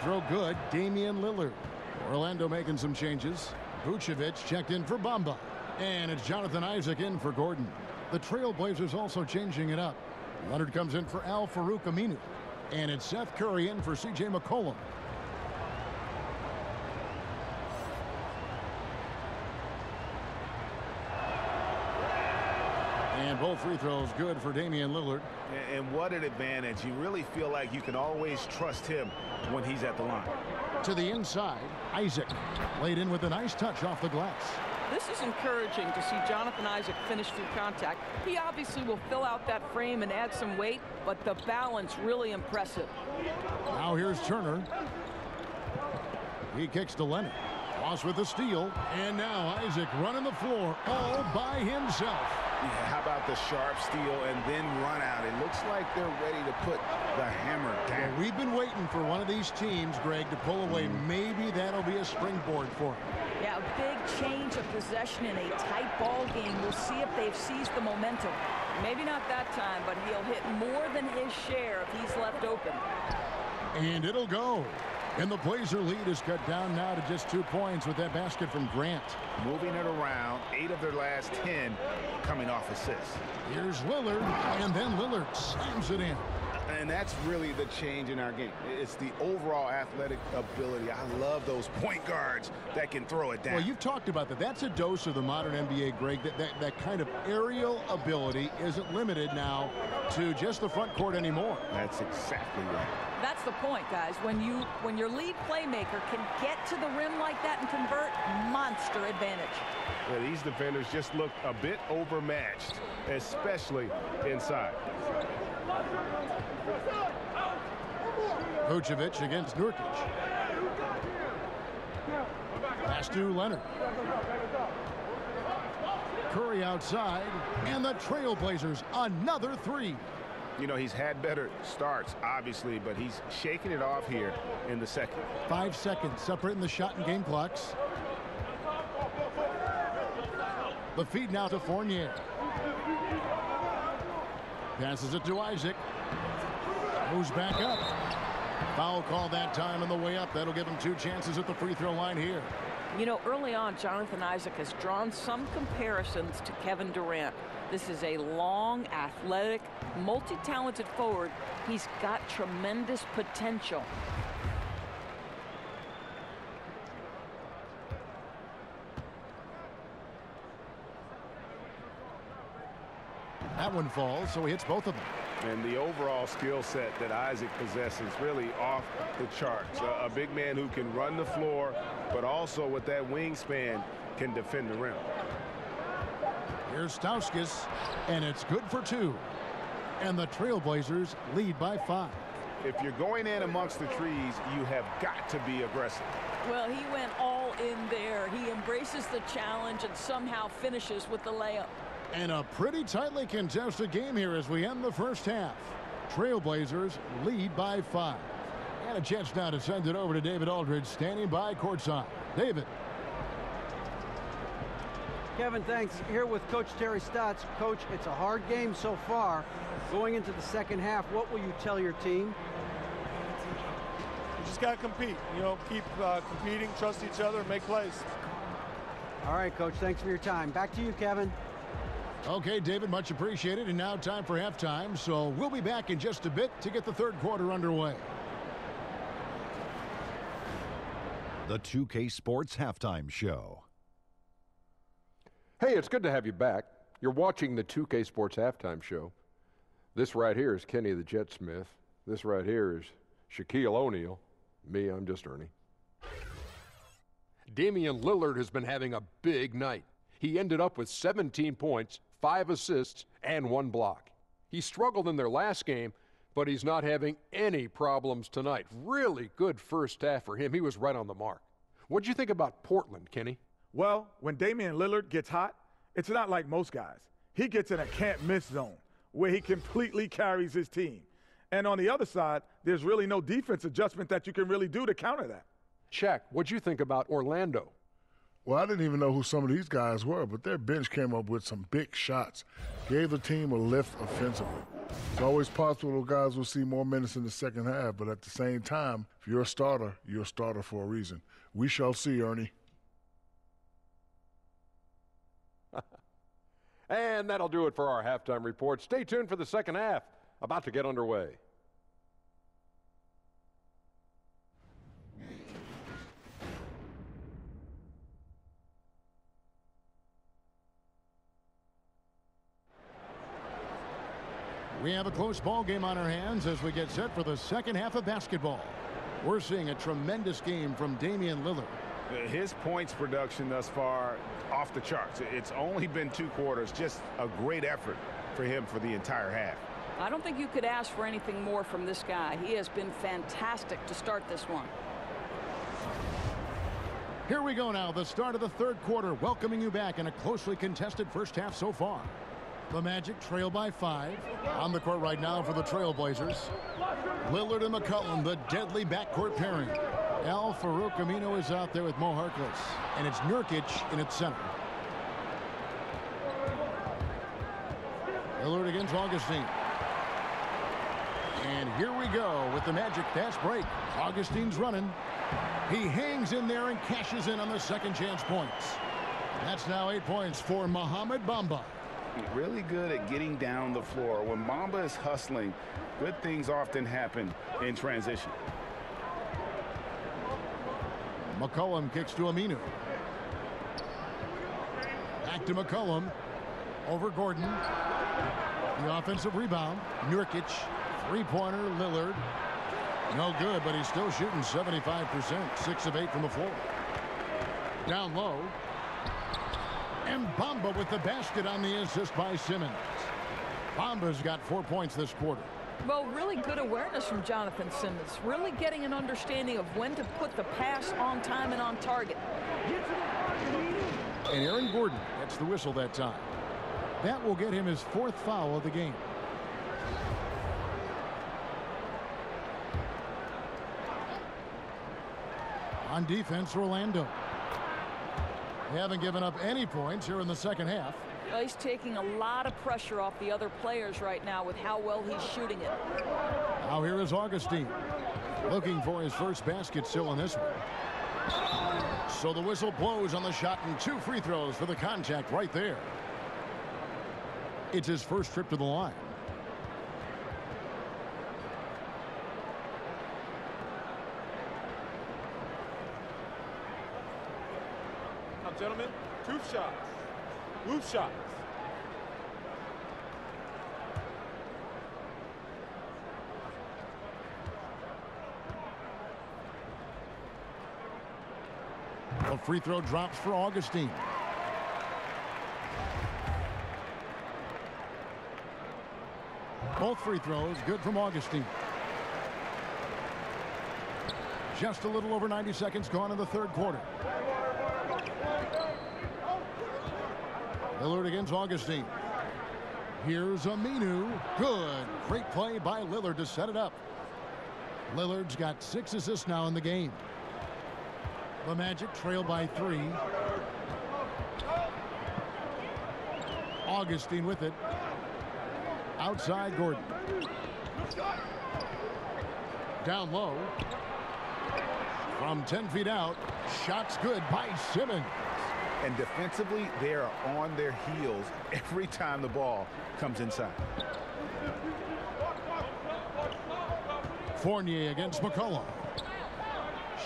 Speaker 5: Throw good, Damian Lillard. Orlando making some changes. Vucevic checked in for Bamba. And it's Jonathan Isaac in for Gordon. The Trailblazers also changing it up. Leonard comes in for Al-Farouq Aminu. And it's Seth Curry in for C.J. McCollum. And both free throws good for Damian Lillard.
Speaker 6: And what an advantage. You really feel like you can always trust him when he's at the line.
Speaker 5: To the inside, Isaac laid in with a nice touch off the glass.
Speaker 7: This is encouraging to see Jonathan Isaac finish through contact. He obviously will fill out that frame and add some weight, but the balance really impressive.
Speaker 5: Now here's Turner. He kicks to Leonard. Ross with the steal. And now Isaac running the floor all by himself.
Speaker 6: Yeah, how about the sharp steal and then run out? It looks like they're ready to put the hammer down.
Speaker 5: Well, we've been waiting for one of these teams, Greg, to pull away. Maybe that'll be a springboard for him.
Speaker 7: Yeah, a big change of possession in a tight ball game. We'll see if they've seized the momentum. Maybe not that time, but he'll hit more than his share if he's left open.
Speaker 5: And it'll go. And the Blazer lead is cut down now to just 2 points with that basket from Grant.
Speaker 6: Moving it around, 8 of their last 10 coming off assists.
Speaker 5: Here's Lillard, and then Lillard slams it in.
Speaker 6: And that's really the change in our game. It's the overall athletic ability. I love those point guards that can throw it down.
Speaker 5: Well, you've talked about that. That's a dose of the modern NBA, Greg. That kind of aerial ability isn't limited now to just the front court anymore.
Speaker 6: That's exactly right.
Speaker 7: That's the point, guys. When your lead playmaker can get to the rim like that and convert, monster advantage.
Speaker 6: Yeah, these defenders just look a bit overmatched, especially inside.
Speaker 5: Vucevic against Nurkic. Pass to Leonard. Curry outside, and the Trailblazers another 3.
Speaker 6: You know, he's had better starts, obviously, but he's shaking it off here in the second.
Speaker 5: 5 seconds separating the shot and game clocks. The feed now to Fournier. Passes it to Isaac. Moves back up. Foul call that time on the way up. That'll give him 2 chances at the free throw line here.
Speaker 7: You know, early on, Jonathan Isaac has drawn some comparisons to Kevin Durant. This is a long, athletic, multi-talented forward. He's got tremendous potential.
Speaker 5: That one falls, so he hits both of them.
Speaker 6: And the overall skill set that Isaac possesses really off the charts. A big man who can run the floor, but also with that wingspan can defend the rim.
Speaker 5: Here's Stauskas, and it's good for 2. And the Trailblazers lead by 5.
Speaker 6: If you're going in amongst the trees, you have got to be aggressive.
Speaker 7: Well, he went all in there. He embraces the challenge and somehow finishes with the layup.
Speaker 5: And a pretty tightly contested game here as we end the first half. Trailblazers lead by 5. And a chance now to send it over to David Aldridge, standing by courtside. David.
Speaker 9: Kevin, thanks. Here with Coach Terry Stotts. Coach, it's a hard game so far. Going into the second half, what will you tell your team?
Speaker 11: You just got to compete. You know, keep competing, trust each other, and make plays.
Speaker 9: All right, Coach, thanks for your time. Back to you, Kevin.
Speaker 5: Okay, David, much appreciated. And now time for halftime. So we'll be back in just a bit to get the third quarter underway.
Speaker 1: The 2K Sports Halftime Show.
Speaker 2: Hey, it's good to have you back. You're watching the 2K Sports Halftime Show. This right here is Kenny the Jet Smith. This right here is Shaquille O'Neal. Me, I'm just Ernie. Damian Lillard has been having a big night. He ended up with 17 points, 5 assists, and 1 block. He struggled in their last game, but he's not having any problems tonight. Really good first half for him. He was right on the mark. What'd you think about Portland, Kenny?
Speaker 3: Well, when Damian Lillard gets hot, It's not like most guys. He gets in a can't-miss zone where he completely carries his team. And on the other side, there's really no defense adjustment that you can really do to counter that.
Speaker 2: Shaq, what'd you think about Orlando?
Speaker 4: Well, I didn't even know who some of these guys were, but their bench came up with some big shots, gave the team a lift offensively. It's always possible those guys will see more minutes in the second half, but at the same time, if you're a starter for a reason. We shall see, Ernie.
Speaker 2: And that'll do it for our halftime report. Stay tuned for the second half, about to get underway.
Speaker 5: We have a close ball game on our hands as we get set for the second half of basketball. We're seeing a tremendous game from Damian Lillard.
Speaker 6: His points production thus far off the charts. It's only been 2 quarters. Just a great effort for him for the entire half.
Speaker 7: I don't think you could ask for anything more from this guy. He has been fantastic to start this one.
Speaker 5: Here we go now, the start of the third quarter, welcoming you back in a closely contested first half so far. The Magic trail by 5. On the court right now for the Trailblazers. Lillard and McCollum, the deadly backcourt pairing. Al-Farouq Aminu is out there with Mo Harkless. And it's Nurkic in its center. Lillard against Augustine. And here we go with the Magic fast break. Augustine's running. He hangs in there and cashes in on the second chance points. That's now 8 points for Mohamed Bamba.
Speaker 6: Really good at getting down the floor. When Bamba is hustling, good things often happen in transition.
Speaker 5: McCollum kicks to Aminu. Back to McCollum. Over Gordon. The offensive rebound. Nurkic. Three-pointer, Lillard. No good, but he's still shooting 75%. 6 of 8 from the floor. Down low. And Bamba with the basket on the assist by Simmons. Bamba's got 4 points this quarter.
Speaker 7: Well, really good awareness from Jonathan Simmons. Really getting an understanding of when to put the pass on time and on target.
Speaker 5: And Aaron Gordon gets the whistle that time. That will get him his 4th foul of the game. On defense, Orlando. They haven't given up any points here in the second half.
Speaker 7: Well, he's taking a lot of pressure off the other players right now with how well he's shooting it.
Speaker 5: Now here is Augustine. Looking for his first basket still in this one. So the whistle blows on the shot and 2 free throws for the contact right there. It's his first trip to the line.
Speaker 11: Gentlemen, 2 shots. Loose shots.
Speaker 5: The free throw drops for Augustine. Both free throws good from Augustine. Just a little over 90 seconds gone in the third quarter. Lillard against Augustine. Here's Aminu. Good. Great play by Lillard to set it up. Lillard's got 6 assists now in the game. The Magic trail by 3. Augustine with it. Outside Gordon. Down low. From 10 feet out. Shots good by Simmons.
Speaker 6: And defensively, they are on their heels every time the ball comes inside.
Speaker 5: Fournier against McCollum.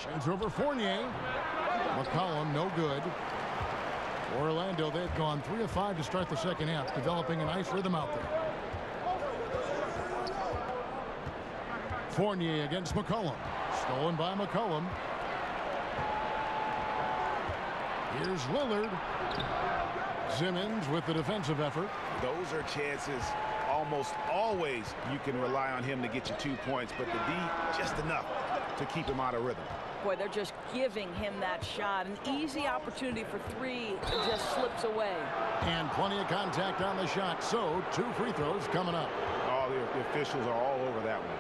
Speaker 5: Sheds over Fournier. McCollum no good. Orlando, they've gone 3 of 5 to start the second half, developing a nice rhythm out there. Fournier against McCollum. Stolen by McCollum. Here's Lillard. Simmons with the defensive effort.
Speaker 6: Those are chances almost always you can rely on him to get you 2 points, but the D just enough to keep him out of rhythm.
Speaker 7: Boy, they're just giving him that shot. An easy opportunity for three just slips away.
Speaker 5: And plenty of contact on the shot, so 2 free throws coming up.
Speaker 6: Oh, the officials are all over that one.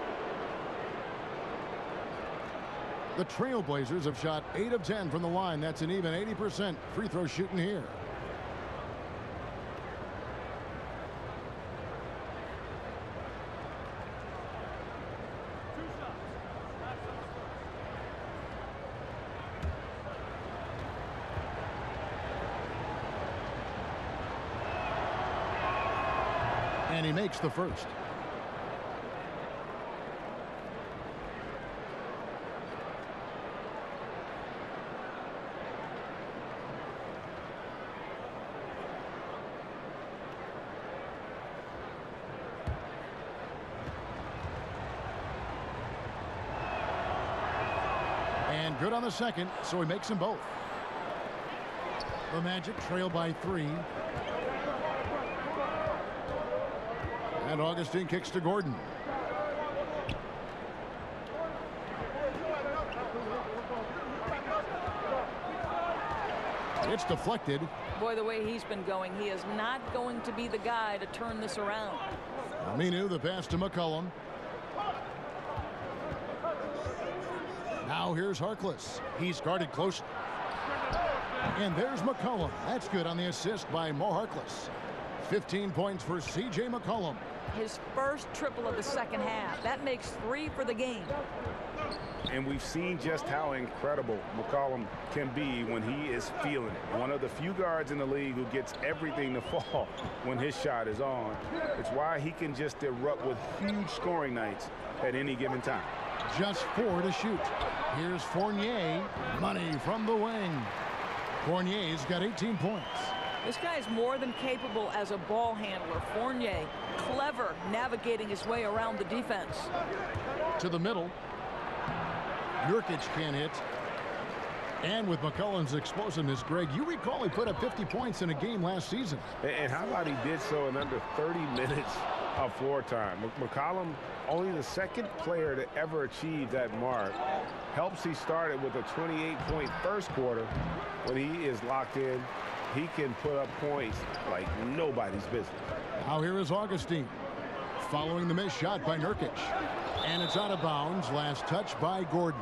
Speaker 5: The Trailblazers have shot 8 of 10 from the line. That's an even 80% free throw shooting here. And he makes the first. And good on the second, so he makes them both. The Magic trail by 3. And Augustine kicks to Gordon. It's deflected.
Speaker 7: Boy, the way he's been going, he is not going to be the guy to turn this around.
Speaker 5: Aminu, the pass to McCollum. Now here's Harkless. He's guarded closely. And there's McCollum. That's good on the assist by Mo Harkless. 15 points for C.J. McCollum.
Speaker 7: His first triple of the second half. That makes 3 for the game.
Speaker 6: And we've seen just how incredible McCollum can be when he is feeling it. One of the few guards in the league who gets everything to fall when his shot is on. It's why he can just erupt with huge scoring nights at any given time.
Speaker 5: Just 4 to shoot. Here's Fournier. Money from the wing. Fournier's got 18 points.
Speaker 7: This guy's more than capable as a ball handler. Fournier, clever, navigating his way around the defense.
Speaker 5: To the middle. Nurkic can't hit. And with McCollum's explosiveness, Greg, you recall he put up 50 points in a game last season.
Speaker 6: And how about he did so in under 30 minutes of floor time? McCollum, only the second player to ever achieve that mark. Helps he started with a 28-point first quarter. When he is locked in, he can put up points like nobody's business.
Speaker 5: Now here is Augustine. Following the missed shot by Nurkic. And it's out of bounds. Last touch by Gordon.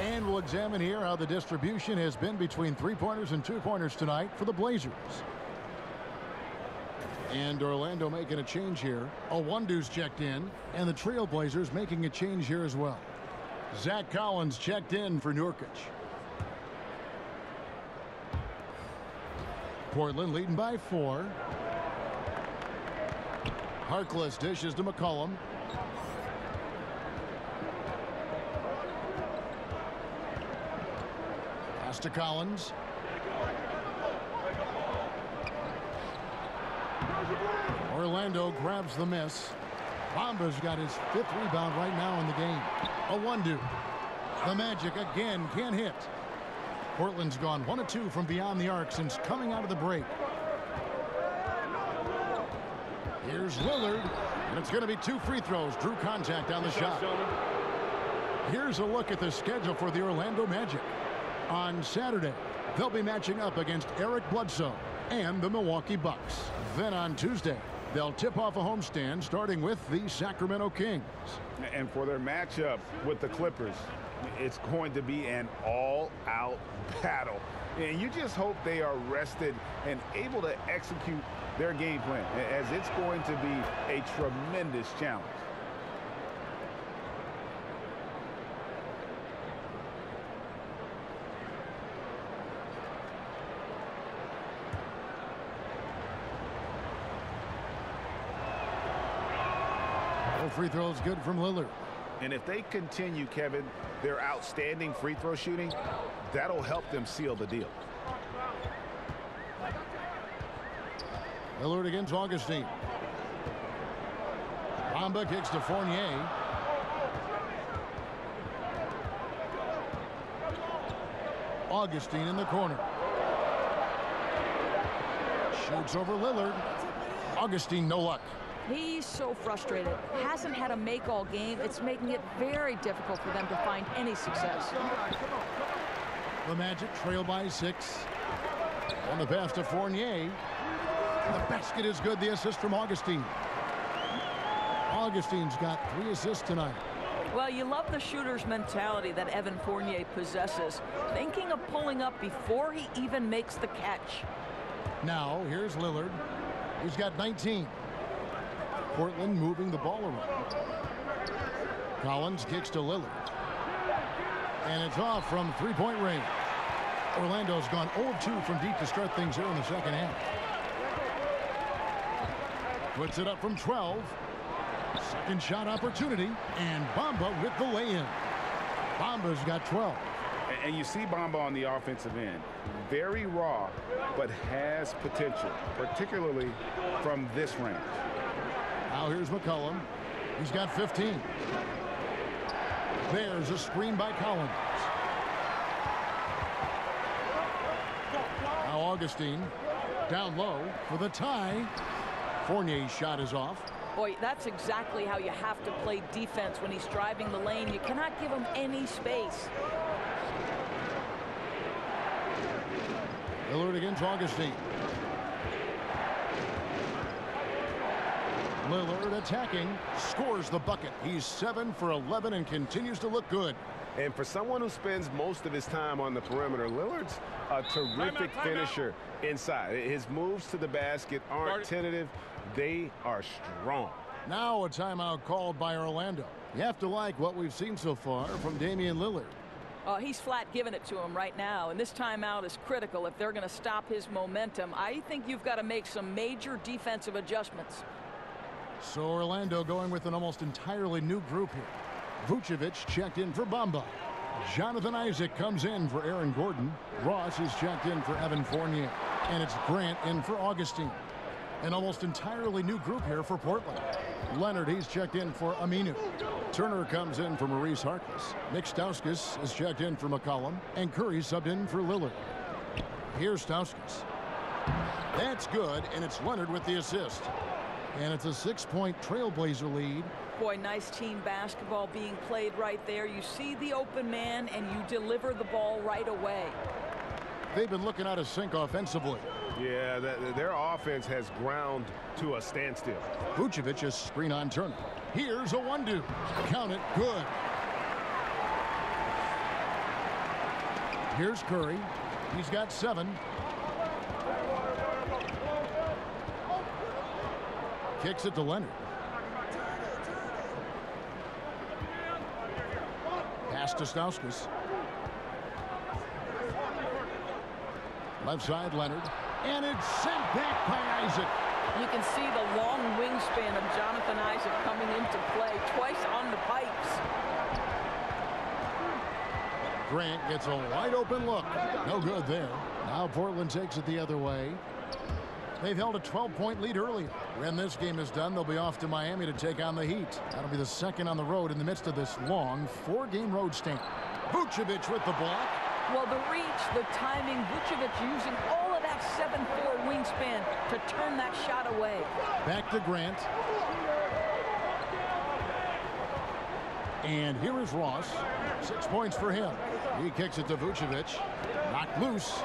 Speaker 5: And we'll examine here how the distribution has been between 3-pointers and 2-pointers tonight for the Blazers. And Orlando making a change here. Owundu's checked in. And the Trailblazers making a change here as well. Zach Collins checked in for Nurkic. Portland leading by 4. Harkless dishes to McCollum. Pass to Collins. Orlando grabs the miss. Bamba's got his 5th rebound right now in the game. Owundu. The Magic again can't hit. Portland's gone 1 of 2 from beyond the arc since coming out of the break. Here's Lillard, and it's going to be 2 free throws. Drew contact on the shot. Here's a look at the schedule for the Orlando Magic. On Saturday, they'll be matching up against Eric Bledsoe and the Milwaukee Bucks. Then on Tuesday, they'll tip off a homestand starting with the Sacramento Kings.
Speaker 6: And for their matchup with the Clippers, it's going to be an all-out battle. And you just hope they are rested and able to execute their game plan, as it's going to be a tremendous challenge.
Speaker 5: All free throws good from Lillard.
Speaker 6: And if they continue, Kevin, their outstanding free throw shooting, that'll help them seal the deal.
Speaker 5: Lillard against Augustine. Bamba kicks to Fournier. Augustine in the corner. Shoots over Lillard. Augustine, no luck.
Speaker 7: He's so frustrated. Hasn't had a make all game. It's making it very difficult for them to find any success.
Speaker 5: The Magic trail by 6. On the pass to Fournier. The basket is good. The assist from Augustine. Augustine's got 3 assists tonight.
Speaker 7: Well, you love the shooter's mentality that Evan Fournier possesses, thinking of pulling up before he even makes the catch.
Speaker 5: Now, here's Lillard. He's got 19. Portland moving the ball around. Collins kicks to Lillard. And it's off from three-point range. Orlando's gone 0-2 from deep to start things here in the second half. Puts it up from 12. Second shot opportunity, and Bamba with the lay-in. Bamba's got 12.
Speaker 6: And you see Bamba on the offensive end. Very raw, but has potential, particularly from this range.
Speaker 5: Now here's McCollum. He's got 15. There's a screen by Collins. Now Augustine down low for the tie. Fournier's shot is off.
Speaker 7: Boy, that's exactly how you have to play defense when he's driving the lane. You cannot give him any space.
Speaker 5: Lillard against Augustine. Lillard attacking, scores the bucket. He's 7 for 11 and continues to look good.
Speaker 12: And for someone who spends most of his time on the perimeter, Lillard's a terrific finisher inside. His moves to the basket aren't tentative. They are strong.
Speaker 5: Now a timeout called by Orlando. You have to like what we've seen so far from Damian Lillard.
Speaker 7: He's flat giving it to him right now, and this timeout is critical if they're going to stop his momentum. I think you've got to make some major defensive adjustments.
Speaker 5: So Orlando going with an almost entirely new group here. Vucevic checked in for Bamba. Jonathan Isaac comes in for Aaron Gordon. Ross is checked in for Evan Fournier. And it's Grant in for Augustine. An almost entirely new group here for Portland. Leonard, he's checked in for Aminu. Turner comes in for Maurice Harkless. Nick Stauskas is checked in for McCollum. And Curry subbed in for Lillard. Here's Stauskas. That's good, and it's Leonard with the assist. And it's a 6-point Trailblazer lead.
Speaker 7: Boy, nice team basketball being played right there. You see the open man, and you deliver the ball right away.
Speaker 5: They've been looking out of sync offensively.
Speaker 12: Yeah, their offense has ground to a standstill.
Speaker 5: Vucevic is screen on Turner. Here's a 1-2. Count it, good. Here's Curry. He's got 7. Kicks it to Leonard. Pass to Stauskas. Left side, Leonard. And it's sent back by Isaac.
Speaker 7: You can see the long wingspan of Jonathan Isaac coming into play twice on the pipes.
Speaker 5: Grant gets a wide open look. No good there. Now Portland takes it the other way. They've held a 12-point lead earlier. When this game is done, they'll be off to Miami to take on the Heat. That'll be the second on the road in the midst of this long 4-game road stand. Vucevic with the block.
Speaker 7: Well, the reach, the timing, Vucevic using all of that 7'4" wingspan to turn that shot away.
Speaker 5: Back to Grant. And here is Ross. 6 points for him. He kicks it to Vucevic. Knocked loose.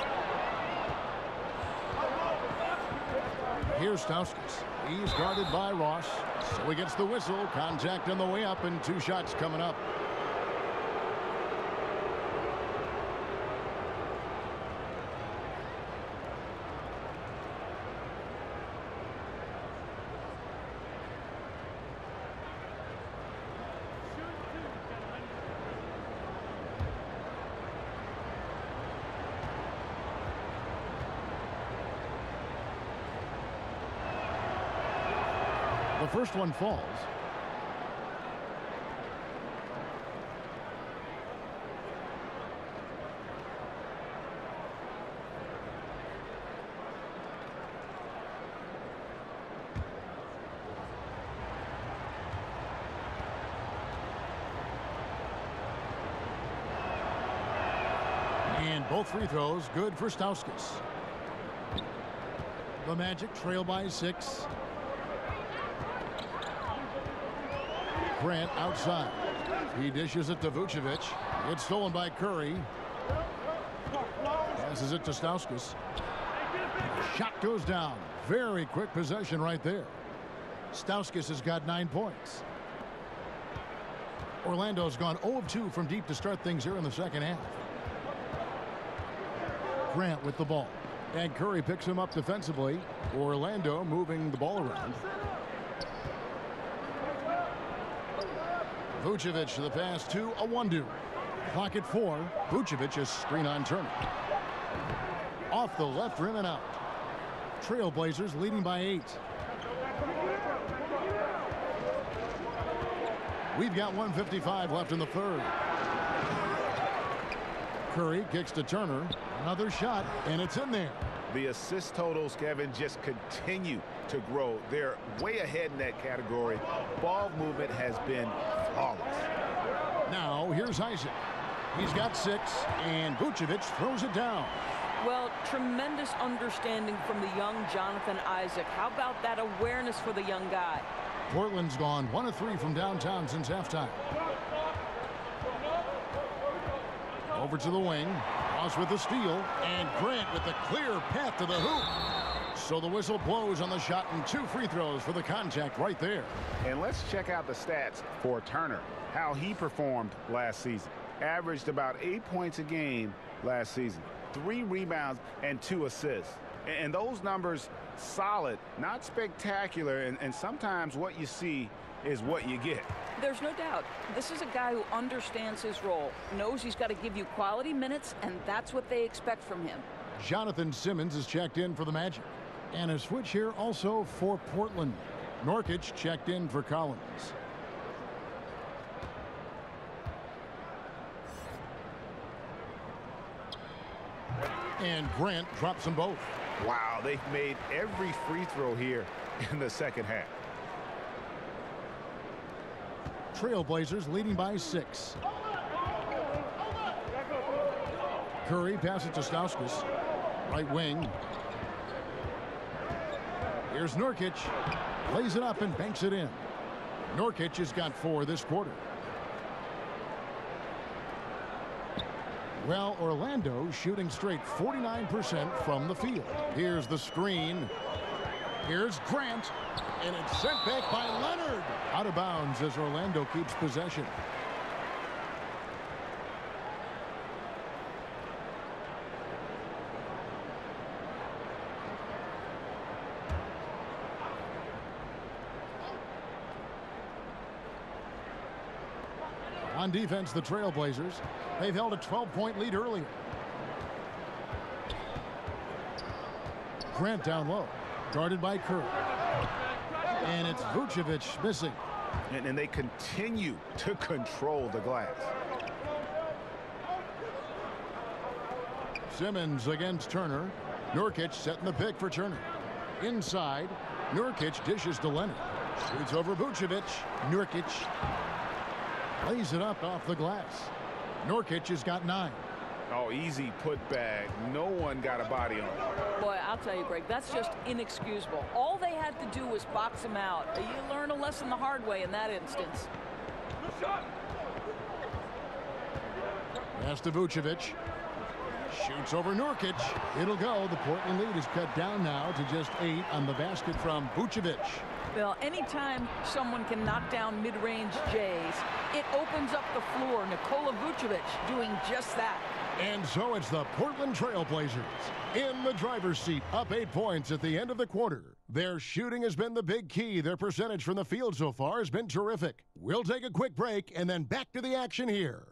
Speaker 5: Here's Stauskas. He's guarded by Ross. So he gets the whistle. Contact on the way up and 2 shots coming up. The first one falls. And both free throws good for Stauskas. The Magic trail by 6. Grant outside. He dishes it to Vucevic. It's stolen by Curry. Passes it to Stauskas. Shot goes down. Very quick possession right there. Stauskas has got 9 points. Orlando's gone 0 of 2 from deep to start things here in the second half. Grant with the ball. And Curry picks him up defensively. Orlando moving the ball around. Vucevic to the pass to Awundu. Clock at 4. Vucevic is screen on Turner. Off the left rim and out. Trailblazers leading by 8. We've got 1:55 left in the third. Curry kicks to Turner. Another shot, and it's in there.
Speaker 6: The assist totals, Kevin, just continue to grow. They're way ahead in that category. Ball movement has been flawless.
Speaker 5: Now, here's Isaac. He's got 6, and Vucevic throws it down.
Speaker 7: Well, tremendous understanding from the young Jonathan Isaac. How about that awareness for the young guy?
Speaker 5: Portland's gone 1 of 3 from downtown since halftime. Over to the wing. Ross with the steal. And Grant with the clear path to the hoop. So the whistle blows on the shot and 2 free throws for the contact right there.
Speaker 6: And let's check out the stats for Turner. How he performed last season. Averaged about 8 points a game last season. 3 rebounds and 2 assists. And those numbers solid, not spectacular, and sometimes what you see is what you get.
Speaker 7: There's no doubt. This is a guy who understands his role, knows he's got to give you quality minutes, and that's what they expect from him.
Speaker 5: Jonathan Simmons is checked in for the Magic. And a switch here also for Portland. Nurkic checked in for Collins. And Grant drops them both.
Speaker 6: Wow, they've made every free throw here in the second half.
Speaker 5: Trailblazers leading by 6. Curry passes to Stauskas. Right wing. Here's Nurkic. Lays it up and banks it in. Nurkic has got 4 this quarter. Well, Orlando shooting straight 49% from the field. Here's the screen. Here's Grant. And it's sent back by Leonard. Out of bounds as Orlando keeps possession. On defense, the Trailblazers. They've held a 12-point lead earlier. Grant down low. Guarded by Curry. And it's Vucevic missing.
Speaker 6: And they continue to control the glass.
Speaker 5: Simmons against Turner. Nurkic setting the pick for Turner. Inside. Nurkic dishes to Leonard. Shoots over Vucevic. Nurkic lays it up off the glass. Nurkic has got 9.
Speaker 6: Oh, easy putback. No one got a body on it.
Speaker 7: Boy, I'll tell you, Greg, that's just inexcusable. All they had to do was box him out. You learn a lesson the hard way in that instance.
Speaker 5: Pass to Vucevic. Shoots over Nurkic. It'll go. The Portland lead is cut down now to just 8 on the basket from Vucevic.
Speaker 7: Well, anytime someone can knock down mid-range Jays, it opens up the floor. Nikola Vucevic doing just that.
Speaker 5: And so it's the Portland Trailblazers in the driver's seat, up 8 points at the end of the quarter. Their shooting has been the big key. Their percentage from the field so far has been terrific. We'll take a quick break and then back to the action here.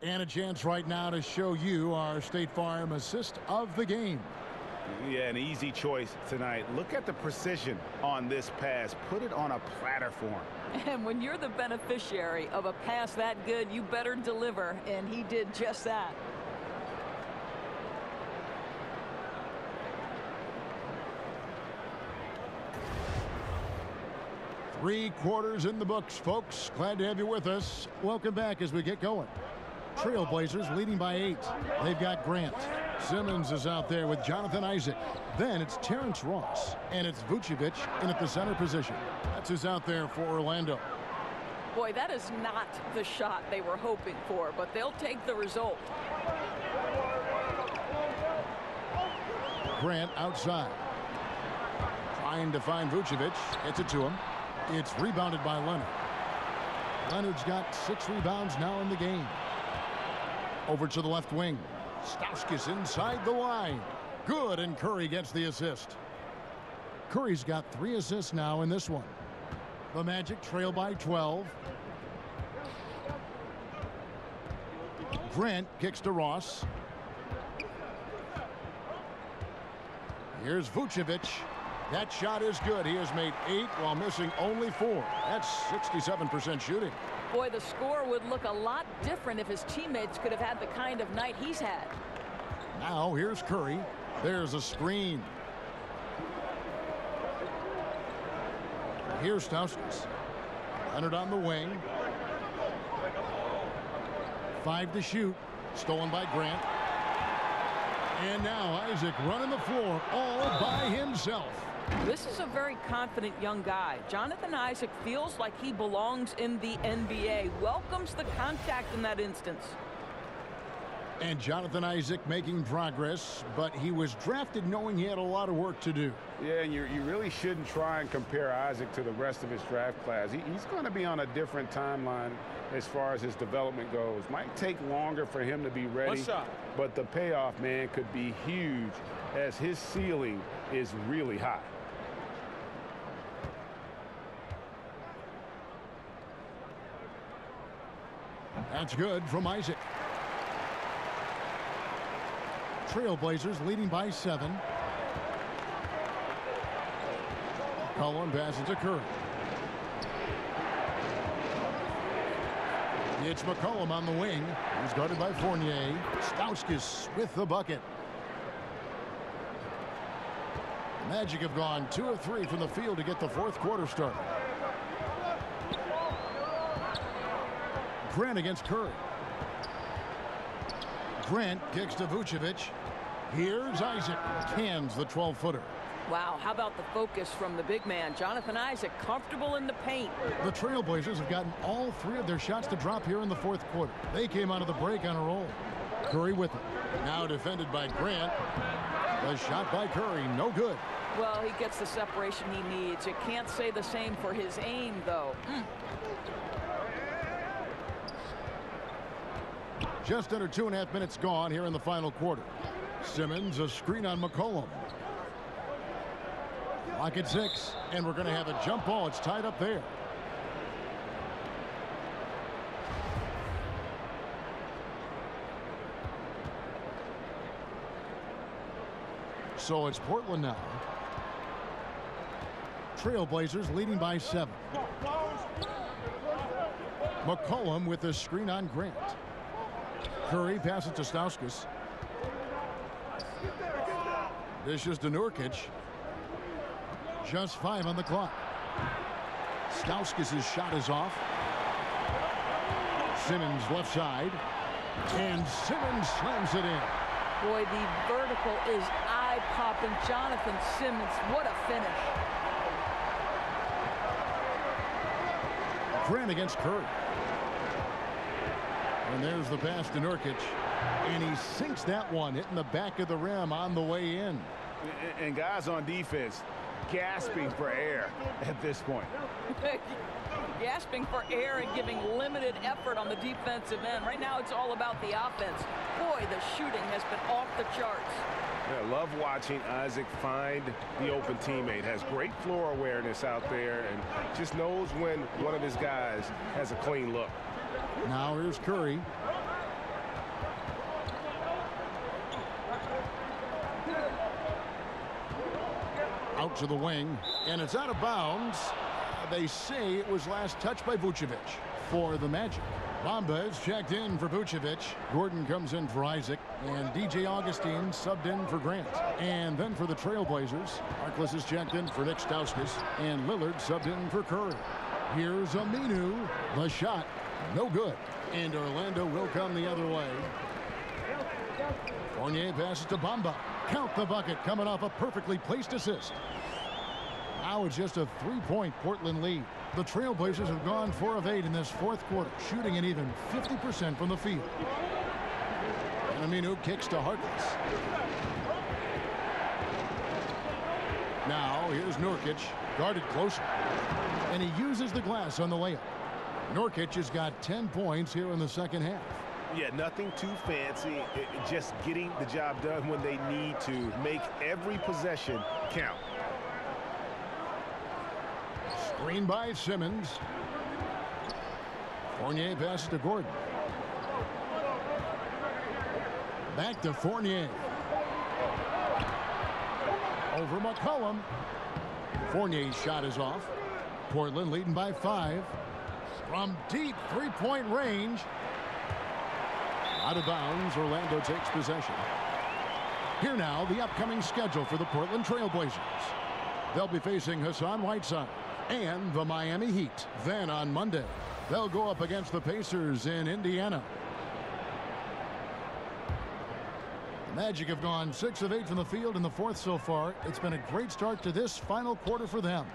Speaker 5: And a chance right now to show you our State Farm assist of the game.
Speaker 6: Yeah, an easy choice tonight. Look at the precision on this pass. Put it on a platter for him.
Speaker 7: And when you're the beneficiary of a pass that good, you better deliver, and he did just that.
Speaker 5: Three quarters in the books, folks. Glad to have you with us. Welcome back as we get going. Trailblazers leading by 8. They've got Grant. Simmons is out there with Jonathan Isaac. Then it's Terrence Ross. And it's Vucevic in at the center position. That's who's out there for Orlando.
Speaker 7: Boy, that is not the shot they were hoping for, but they'll take the result.
Speaker 5: Grant outside. Trying to find Vucevic. Gets it to him. It's rebounded by Leonard. Leonard's got 6 rebounds now in the game. Over to the left wing. Stauskas inside the line. Good, and Curry gets the assist. Curry's got 3 assists now in this one. The Magic trail by 12. Grant kicks to Ross. Here's Vucevic. That shot is good. He has made 8 while missing only 4. That's 67% shooting.
Speaker 7: Boy, the score would look a lot different if his teammates could have had the kind of night he's had.
Speaker 5: Now here's Curry. There's a screen. Here's Stauskas. Leonard on the wing. 5 to shoot. Stolen by Grant. And now Isaac running the floor all by himself.
Speaker 7: This is a very confident young guy. Jonathan Isaac feels like he belongs in the NBA. Welcomes the contact in that instance.
Speaker 5: And Jonathan Isaac making progress, but he was drafted knowing he had a lot of work to do.
Speaker 6: Yeah, and you really shouldn't try and compare Isaac to the rest of his draft class. He's going to be on a different timeline as far as his development goes. Might take longer for him to be ready, but the payoff, man, could be huge as his ceiling is really high.
Speaker 5: That's good from Isaac. Trailblazers leading by 7. Cullen passes to Curry. It's McCollum on the wing. He's guarded by Fournier. Stauskas with the bucket. Magic have gone 2 of 3 from the field to get the 4th quarter started. Grant against Curry. Grant kicks to Vucevic. Here's Isaac. Cans the 12-footer.
Speaker 7: Wow, how about the focus from the big man? Jonathan Isaac comfortable in the paint.
Speaker 5: The Trailblazers have gotten all 3 of their shots to drop here in the 4th quarter. They came out of the break on a roll. Curry with it. Now defended by Grant. The shot by Curry, no good.
Speaker 7: Well, he gets the separation he needs. You can't say the same for his aim, though.
Speaker 5: Just under 2.5 minutes gone here in the final quarter. Simmons, a screen on McCollum. Lock at 6, and we're going to have a jump ball. It's tied up there. So it's Portland now. Trailblazers leading by 7. McCollum with the screen on Grant. Curry passes to Stauskas. This is to Nurkic. Just 5 on the clock. Stauskas' shot is off. Simmons left side. And Simmons slams it in.
Speaker 7: Boy, the vertical is eye-popping. Jonathan Simmons, what a finish.
Speaker 5: Grant against Curry. And there's the pass to Nurkic. And he sinks that one, hitting the back of the rim on the way in.
Speaker 6: And guys on defense gasping for air at this point.
Speaker 7: Gasping for air and giving limited effort on the defensive end. Right now it's all about the offense. Boy, the shooting has been off the charts.
Speaker 6: Yeah, love watching Isaac find the open teammate. Has great floor awareness out there and just knows when one of his guys has a clean look.
Speaker 5: Now here's Curry. out to the wing, and it's out of bounds. They say it was last touched by Vucevic for the Magic. Bamba is checked in for Vucevic. Gordon comes in for Isaac, and DJ Augustine subbed in for Grant. And then for the Trailblazers, Harkless is checked in for Nick Stauskas, and Lillard subbed in for Curry. Here's Aminu. The shot, no good. And Orlando will come the other way. Fournier passes to Bamba. Count the bucket, coming off a perfectly placed assist. Now it's just a 3-point Portland lead. The Trailblazers have gone 4 of 8 in this fourth quarter, shooting an even 50% from the field. And Aminu kicks to Harkless. Now here's Nurkic, guarded closer. And he uses the glass on the layup. Nurkic has got 10 points here in the second half.
Speaker 12: Yeah, nothing too fancy. Just getting the job done when they need to. Make every possession count.
Speaker 5: Screen by Simmons. Fournier passes to Gordon. Back to Fournier. Over McCollum. Fournier's shot is off. Portland leading by 5. From deep three-point range. Out of bounds, Orlando takes possession. Here now, the upcoming schedule for the Portland Trailblazers. They'll be facing Hassan Whiteside and the Miami Heat. Then on Monday, they'll go up against the Pacers in Indiana. The Magic have gone 6 of 8 from the field in the fourth so far. It's been a great start to this final quarter for them.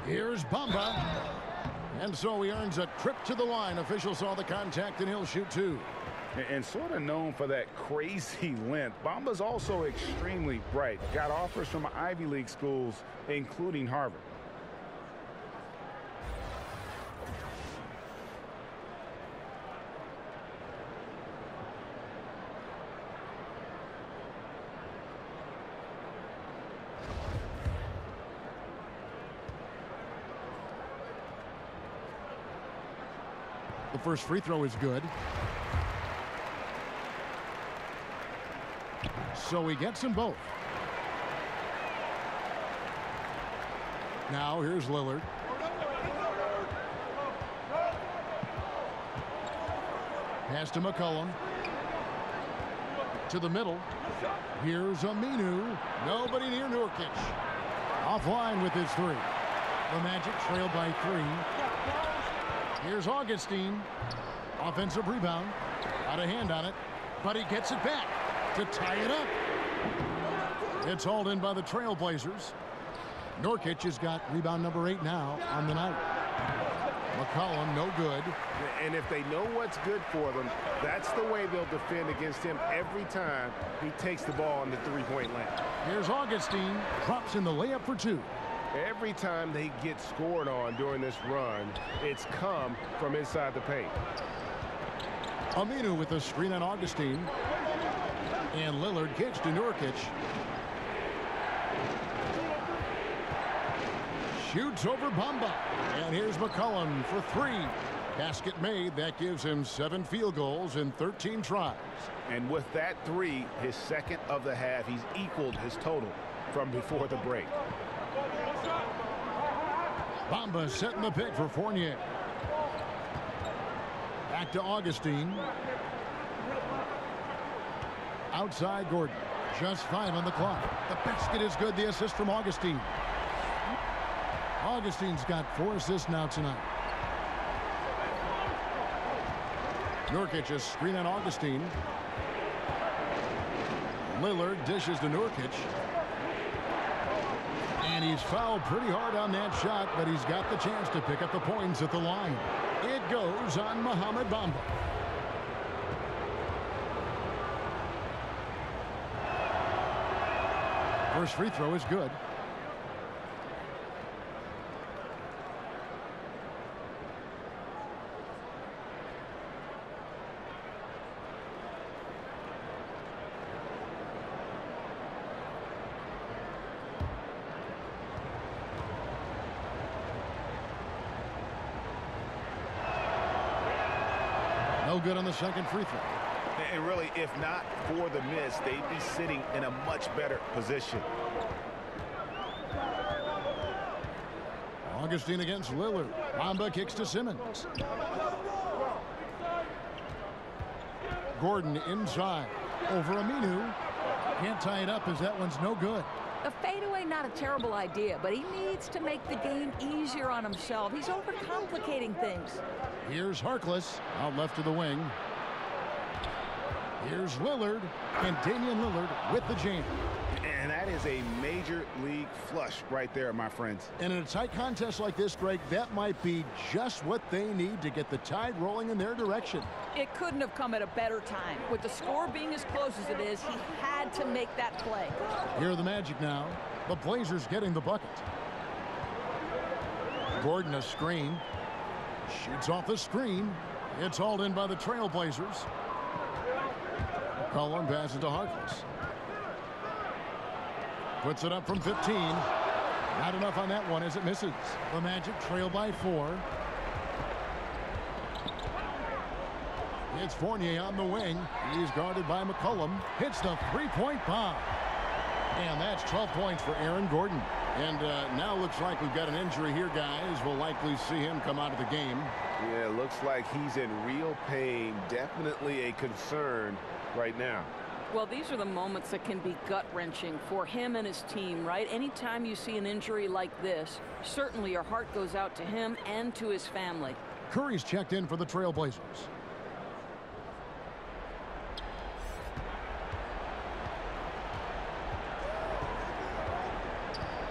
Speaker 5: Here's Bamba. And so he earns a trip to the line. Officials saw the contact and he'll shoot 2.
Speaker 6: And sort of known for that crazy length, Bamba's also extremely bright. Got offers from Ivy League schools, including Harvard.
Speaker 5: The first free throw is good. So he gets them both. Now here's Lillard. Pass to McCollum. To the middle. Here's Aminu. Nobody near Nurkic. Offline with his 3. The Magic trailed by 3. Here's Augustine. Offensive rebound. Got a hand on it. But he gets it back to tie it up. It's hauled in by the Trailblazers. Nurkic has got rebound number 8 now on the night. McCollum, no good.
Speaker 12: And if they know what's good for them, that's the way they'll defend against him every time he takes the ball in the three-point line.
Speaker 5: Here's Augustine. Drops in the layup for 2.
Speaker 12: Every time they get scored on during this run, it's come from inside the paint.
Speaker 5: Aminu with the screen on Augustine. And Lillard kicks to Nurkic. Shoots over Bamba. And here's McCollum for 3. Basket made. That gives him 7 field goals in 13 tries.
Speaker 6: And with that 3, his second of the half, he's equaled his total from before the break.
Speaker 5: Bamba setting the pick for Fournier. Back to Augustine. Outside Gordon. Just 5 on the clock. The basket is good. The assist from Augustine. Augustine's got 4 assists now tonight. Nurkic is screen on Augustine. Lillard dishes to Nurkic. And he's fouled pretty hard on that shot, but he's got the chance to pick up the points at the line. It goes on Mohamed Bamba. First free throw is good. No good on the second free throw.
Speaker 6: And really, if not for the miss, they'd be sitting in a much better position.
Speaker 5: Augustine against Lillard. Bamba kicks to Simmons. Gordon inside. Over Aminu. Can't tie it up as that one's no good.
Speaker 7: A fadeaway, not a terrible idea, but he needs to make the game easier on himself. He's overcomplicating things.
Speaker 5: Here's Harkless out left to the wing. Here's Lillard, and Damian Lillard with the jam.
Speaker 6: And that is a major league flush right there, my friends.
Speaker 5: And in a tight contest like this, Greg, that might be just what they need to get the tide rolling in their direction.
Speaker 7: It couldn't have come at a better time. With the score being as close as it is, he had to make that play.
Speaker 5: Here are the Magic now. The Blazers getting the bucket. Gordon a screen. Shoots off the screen. It's hauled in by the Trailblazers. McCollum passes to Harkless. Puts it up from 15. Not enough on that one as it misses. The Magic trail by 4. It's Fournier on the wing. He's guarded by McCollum. Hits the three-point bomb. And that's 12 points for Aaron Gordon. And now looks like we've got an injury here, guys. We'll likely see him come out of the game.
Speaker 6: Yeah, it looks like he's in real pain. Definitely a concern right now.
Speaker 7: Well, these are the moments that can be gut-wrenching for him and his team, right? Anytime you see an injury like this, certainly your heart goes out to him and to his family.
Speaker 5: Curry's checked in for the Trailblazers.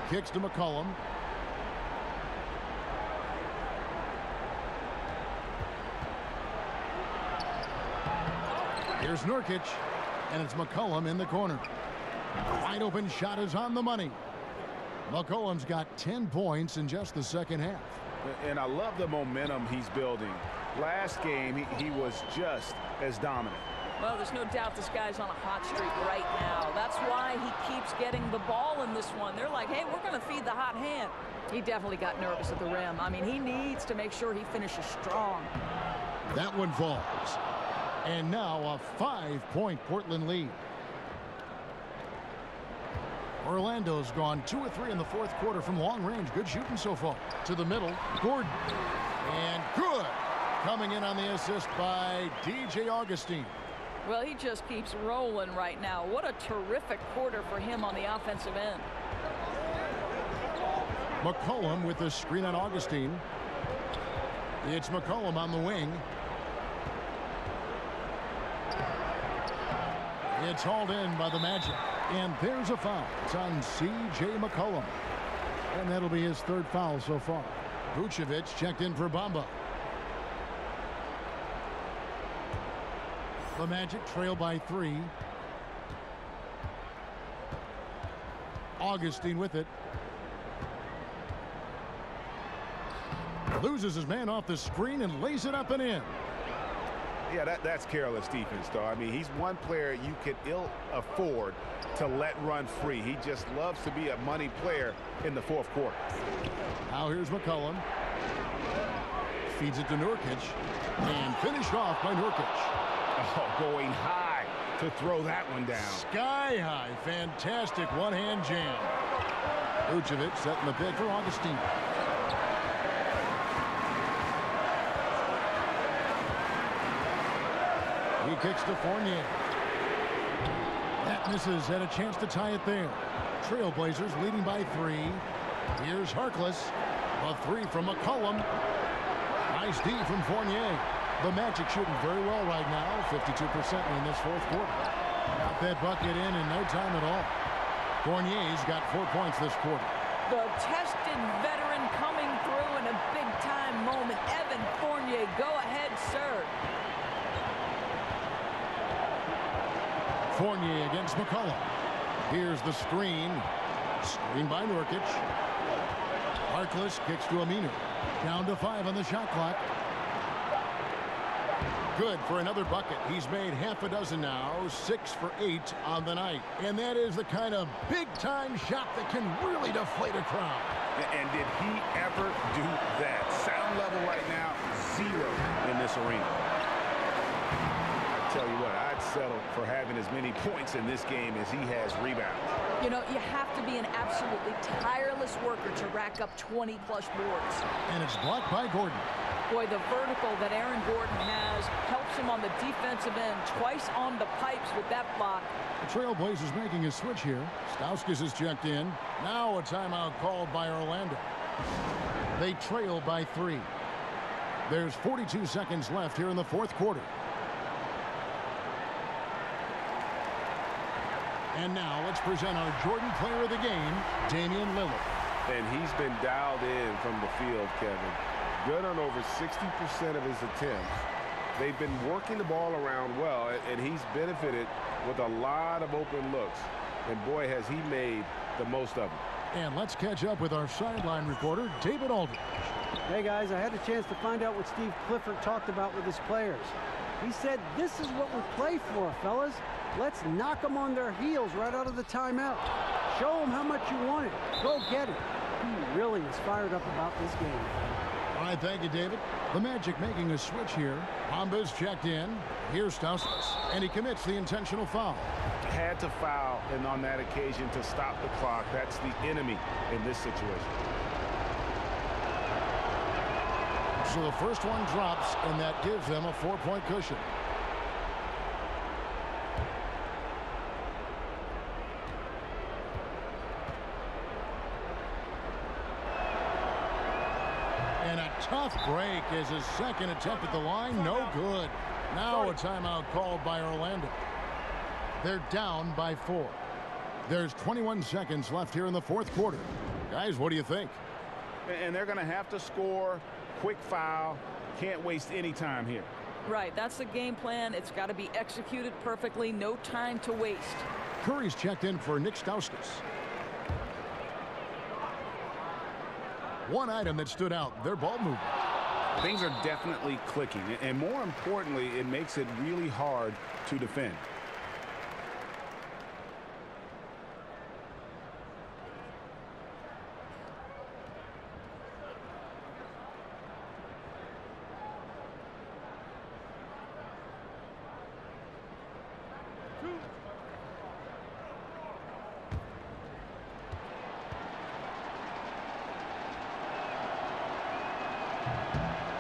Speaker 5: Kicks to McCollum. Here's Nurkic, and it's McCollum in the corner. Wide open shot is on the money. McCollum's got 10 points in just the second half.
Speaker 6: And I love the momentum he's building. Last game, he was just as dominant.
Speaker 7: Well, there's no doubt this guy's on a hot streak right now. That's why he keeps getting the ball in this one. They're like, hey, we're going to feed the hot hand. He definitely got nervous at the rim. I mean, he needs to make sure he finishes strong.
Speaker 5: That one falls. And now a 5-point Portland lead. Orlando's gone 2 of 3 in the fourth quarter from long range. Good shooting so far. To the middle, Gordon. And good. Coming in on the assist by DJ Augustine.
Speaker 7: Well, he just keeps rolling right now. What a terrific quarter for him on the offensive end.
Speaker 5: McCollum with the screen on Augustine. It's McCollum on the wing. It's hauled in by the Magic. And there's a foul. It's on C.J. McCollum. And that'll be his third foul so far. Vucevic checked in for Bamba. The Magic trail by 3. Augustine with it. Loses his man off the screen and lays it up and in.
Speaker 6: Yeah, that's careless defense, though. I mean, he's one player you could ill afford to let run free. He just loves to be a money player in the fourth quarter.
Speaker 5: Now here's McCollum. Feeds it to Nurkic. And finished off by Nurkic.
Speaker 6: Oh, going high to throw that one down.
Speaker 5: Sky high. Fantastic one-hand jam. Vucevic setting the pick for Augustine. He kicks to Fournier. That misses. Had a chance to tie it there. Trailblazers leading by 3. Here's Harkless. A 3 from McCollum. Nice D from Fournier. The Magic shooting very well right now. 52% in this fourth quarter. Got that bucket in no time at all. Fournier's got 4 points this quarter.
Speaker 7: The tested veteran coming through in a big-time moment. Evan Fournier, go ahead, sir.
Speaker 5: Fournier against McCollum. Here's the screen. Screen by Nurkic. Harkless kicks to Aminu. Down to 5 on the shot clock. Good for another bucket. He's made half a dozen now. 6 for 8 on the night. And that is the kind of big-time shot that can really deflate a crowd.
Speaker 6: And did he ever do that? Sound level right now, 0 in this arena. tell you what, I'd settle for having as many points in this game as he has rebounds.
Speaker 7: You know, you have to be an absolutely tireless worker to rack up 20-plus boards.
Speaker 5: And it's blocked by Gordon.
Speaker 7: Boy, the vertical that Aaron Gordon has helps him on the defensive end, twice on the pipes with that block.
Speaker 5: The Trailblazers making a switch here. Stauskas is checked in. Now a timeout called by Orlando. They trail by 3. There's 42 seconds left here in the fourth quarter. And now let's present our Jordan Player of the Game, Damian Lillard.
Speaker 12: And he's been dialed in from the field, Kevin. Good on over 60% of his attempts. They've been working the ball around well, and he's benefited with a lot of open looks. And boy, has he made the most of them.
Speaker 5: And let's catch up with our sideline reporter, David Aldridge.
Speaker 9: Hey, guys, I had a chance to find out what Steve Clifford talked about with his players. He said, this is what we play for, fellas. Let's knock them on their heels right out of the timeout. Show them how much you want it. Go get it. He really is fired up about this game.
Speaker 5: All right, thank you, David. The Magic making a switch here. Hamba's checked in. Here's Stauskas, and he commits the intentional foul.
Speaker 6: Had to foul, and on that occasion to stop the clock. That's the enemy in this situation.
Speaker 5: So the first one drops, and that gives them a 4-point cushion. And a tough break is his second attempt at the line. No good. Now a timeout called by Orlando. They're down by 4. There's 21 seconds left here in the fourth quarter. Guys, what do you think?
Speaker 6: And they're going to have to score. Quick foul. Can't waste any time here.
Speaker 7: Right, that's the game plan. It's got to be executed perfectly. No time to waste.
Speaker 5: Curry's checked in for Nick Stauskas. One item that stood out, their ball movement.
Speaker 6: Things are definitely clicking, and more importantly, it makes it really hard to defend.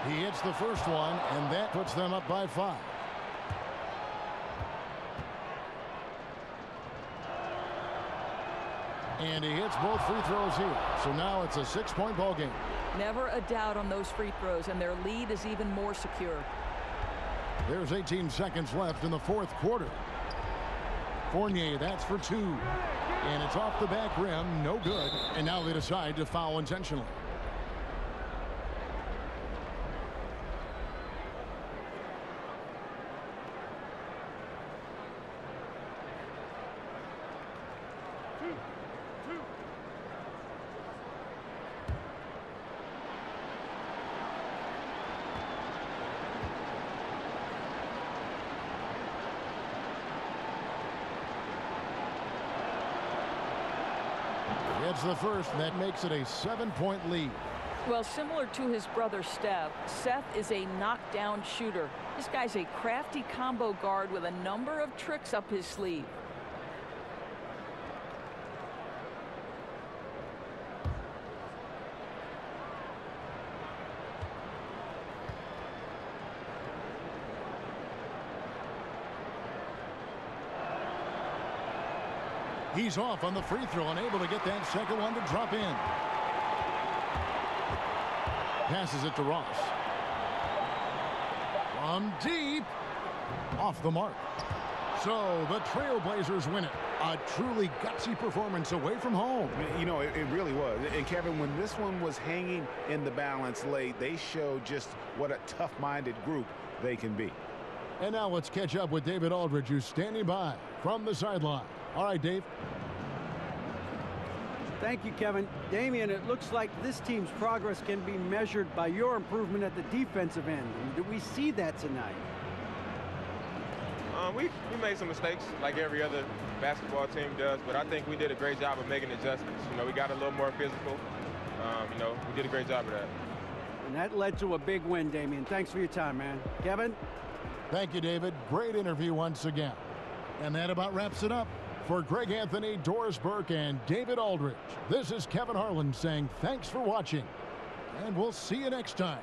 Speaker 5: He hits the first one, and that puts them up by 5. And he hits both free throws here. So now it's a 6-point ball game.
Speaker 7: Never a doubt on those free throws, and their lead is even more secure.
Speaker 5: There's 18 seconds left in the fourth quarter. Fournier, that's for 2. And it's off the back rim, no good. And now they decide to foul intentionally. It's the first, and that makes it a 7-point lead.
Speaker 7: Well, similar to his brother Steph, Seth is a knockdown shooter. This guy's a crafty combo guard with a number of tricks up his sleeve.
Speaker 5: He's off on the free throw, unable to get that second one to drop in. Passes it to Ross. From deep. Off the mark. So the Trailblazers win it. A truly gutsy performance away from home.
Speaker 6: You know, it really was. And Kevin, when this one was hanging in the balance late, they showed just what a tough-minded group they can be.
Speaker 5: And now let's catch up with David Aldridge, who's standing by from the sideline. All right, Dave.
Speaker 9: Thank you, Kevin. Damian, it looks like this team's progress can be measured by your improvement at the defensive end. Do we see that tonight?
Speaker 10: We made some mistakes like every other basketball team does, but I think we did a great job of making adjustments. You know, we got a little more physical. You know, we did a great job of that.
Speaker 9: And that led to a big win, Damian. Thanks for your time, man. Kevin?
Speaker 5: Thank you, David. Great interview once again. And that about wraps it up. For Greg Anthony, Doris Burke, and David Aldridge, this is Kevin Harlan saying thanks for watching. And we'll see you next time.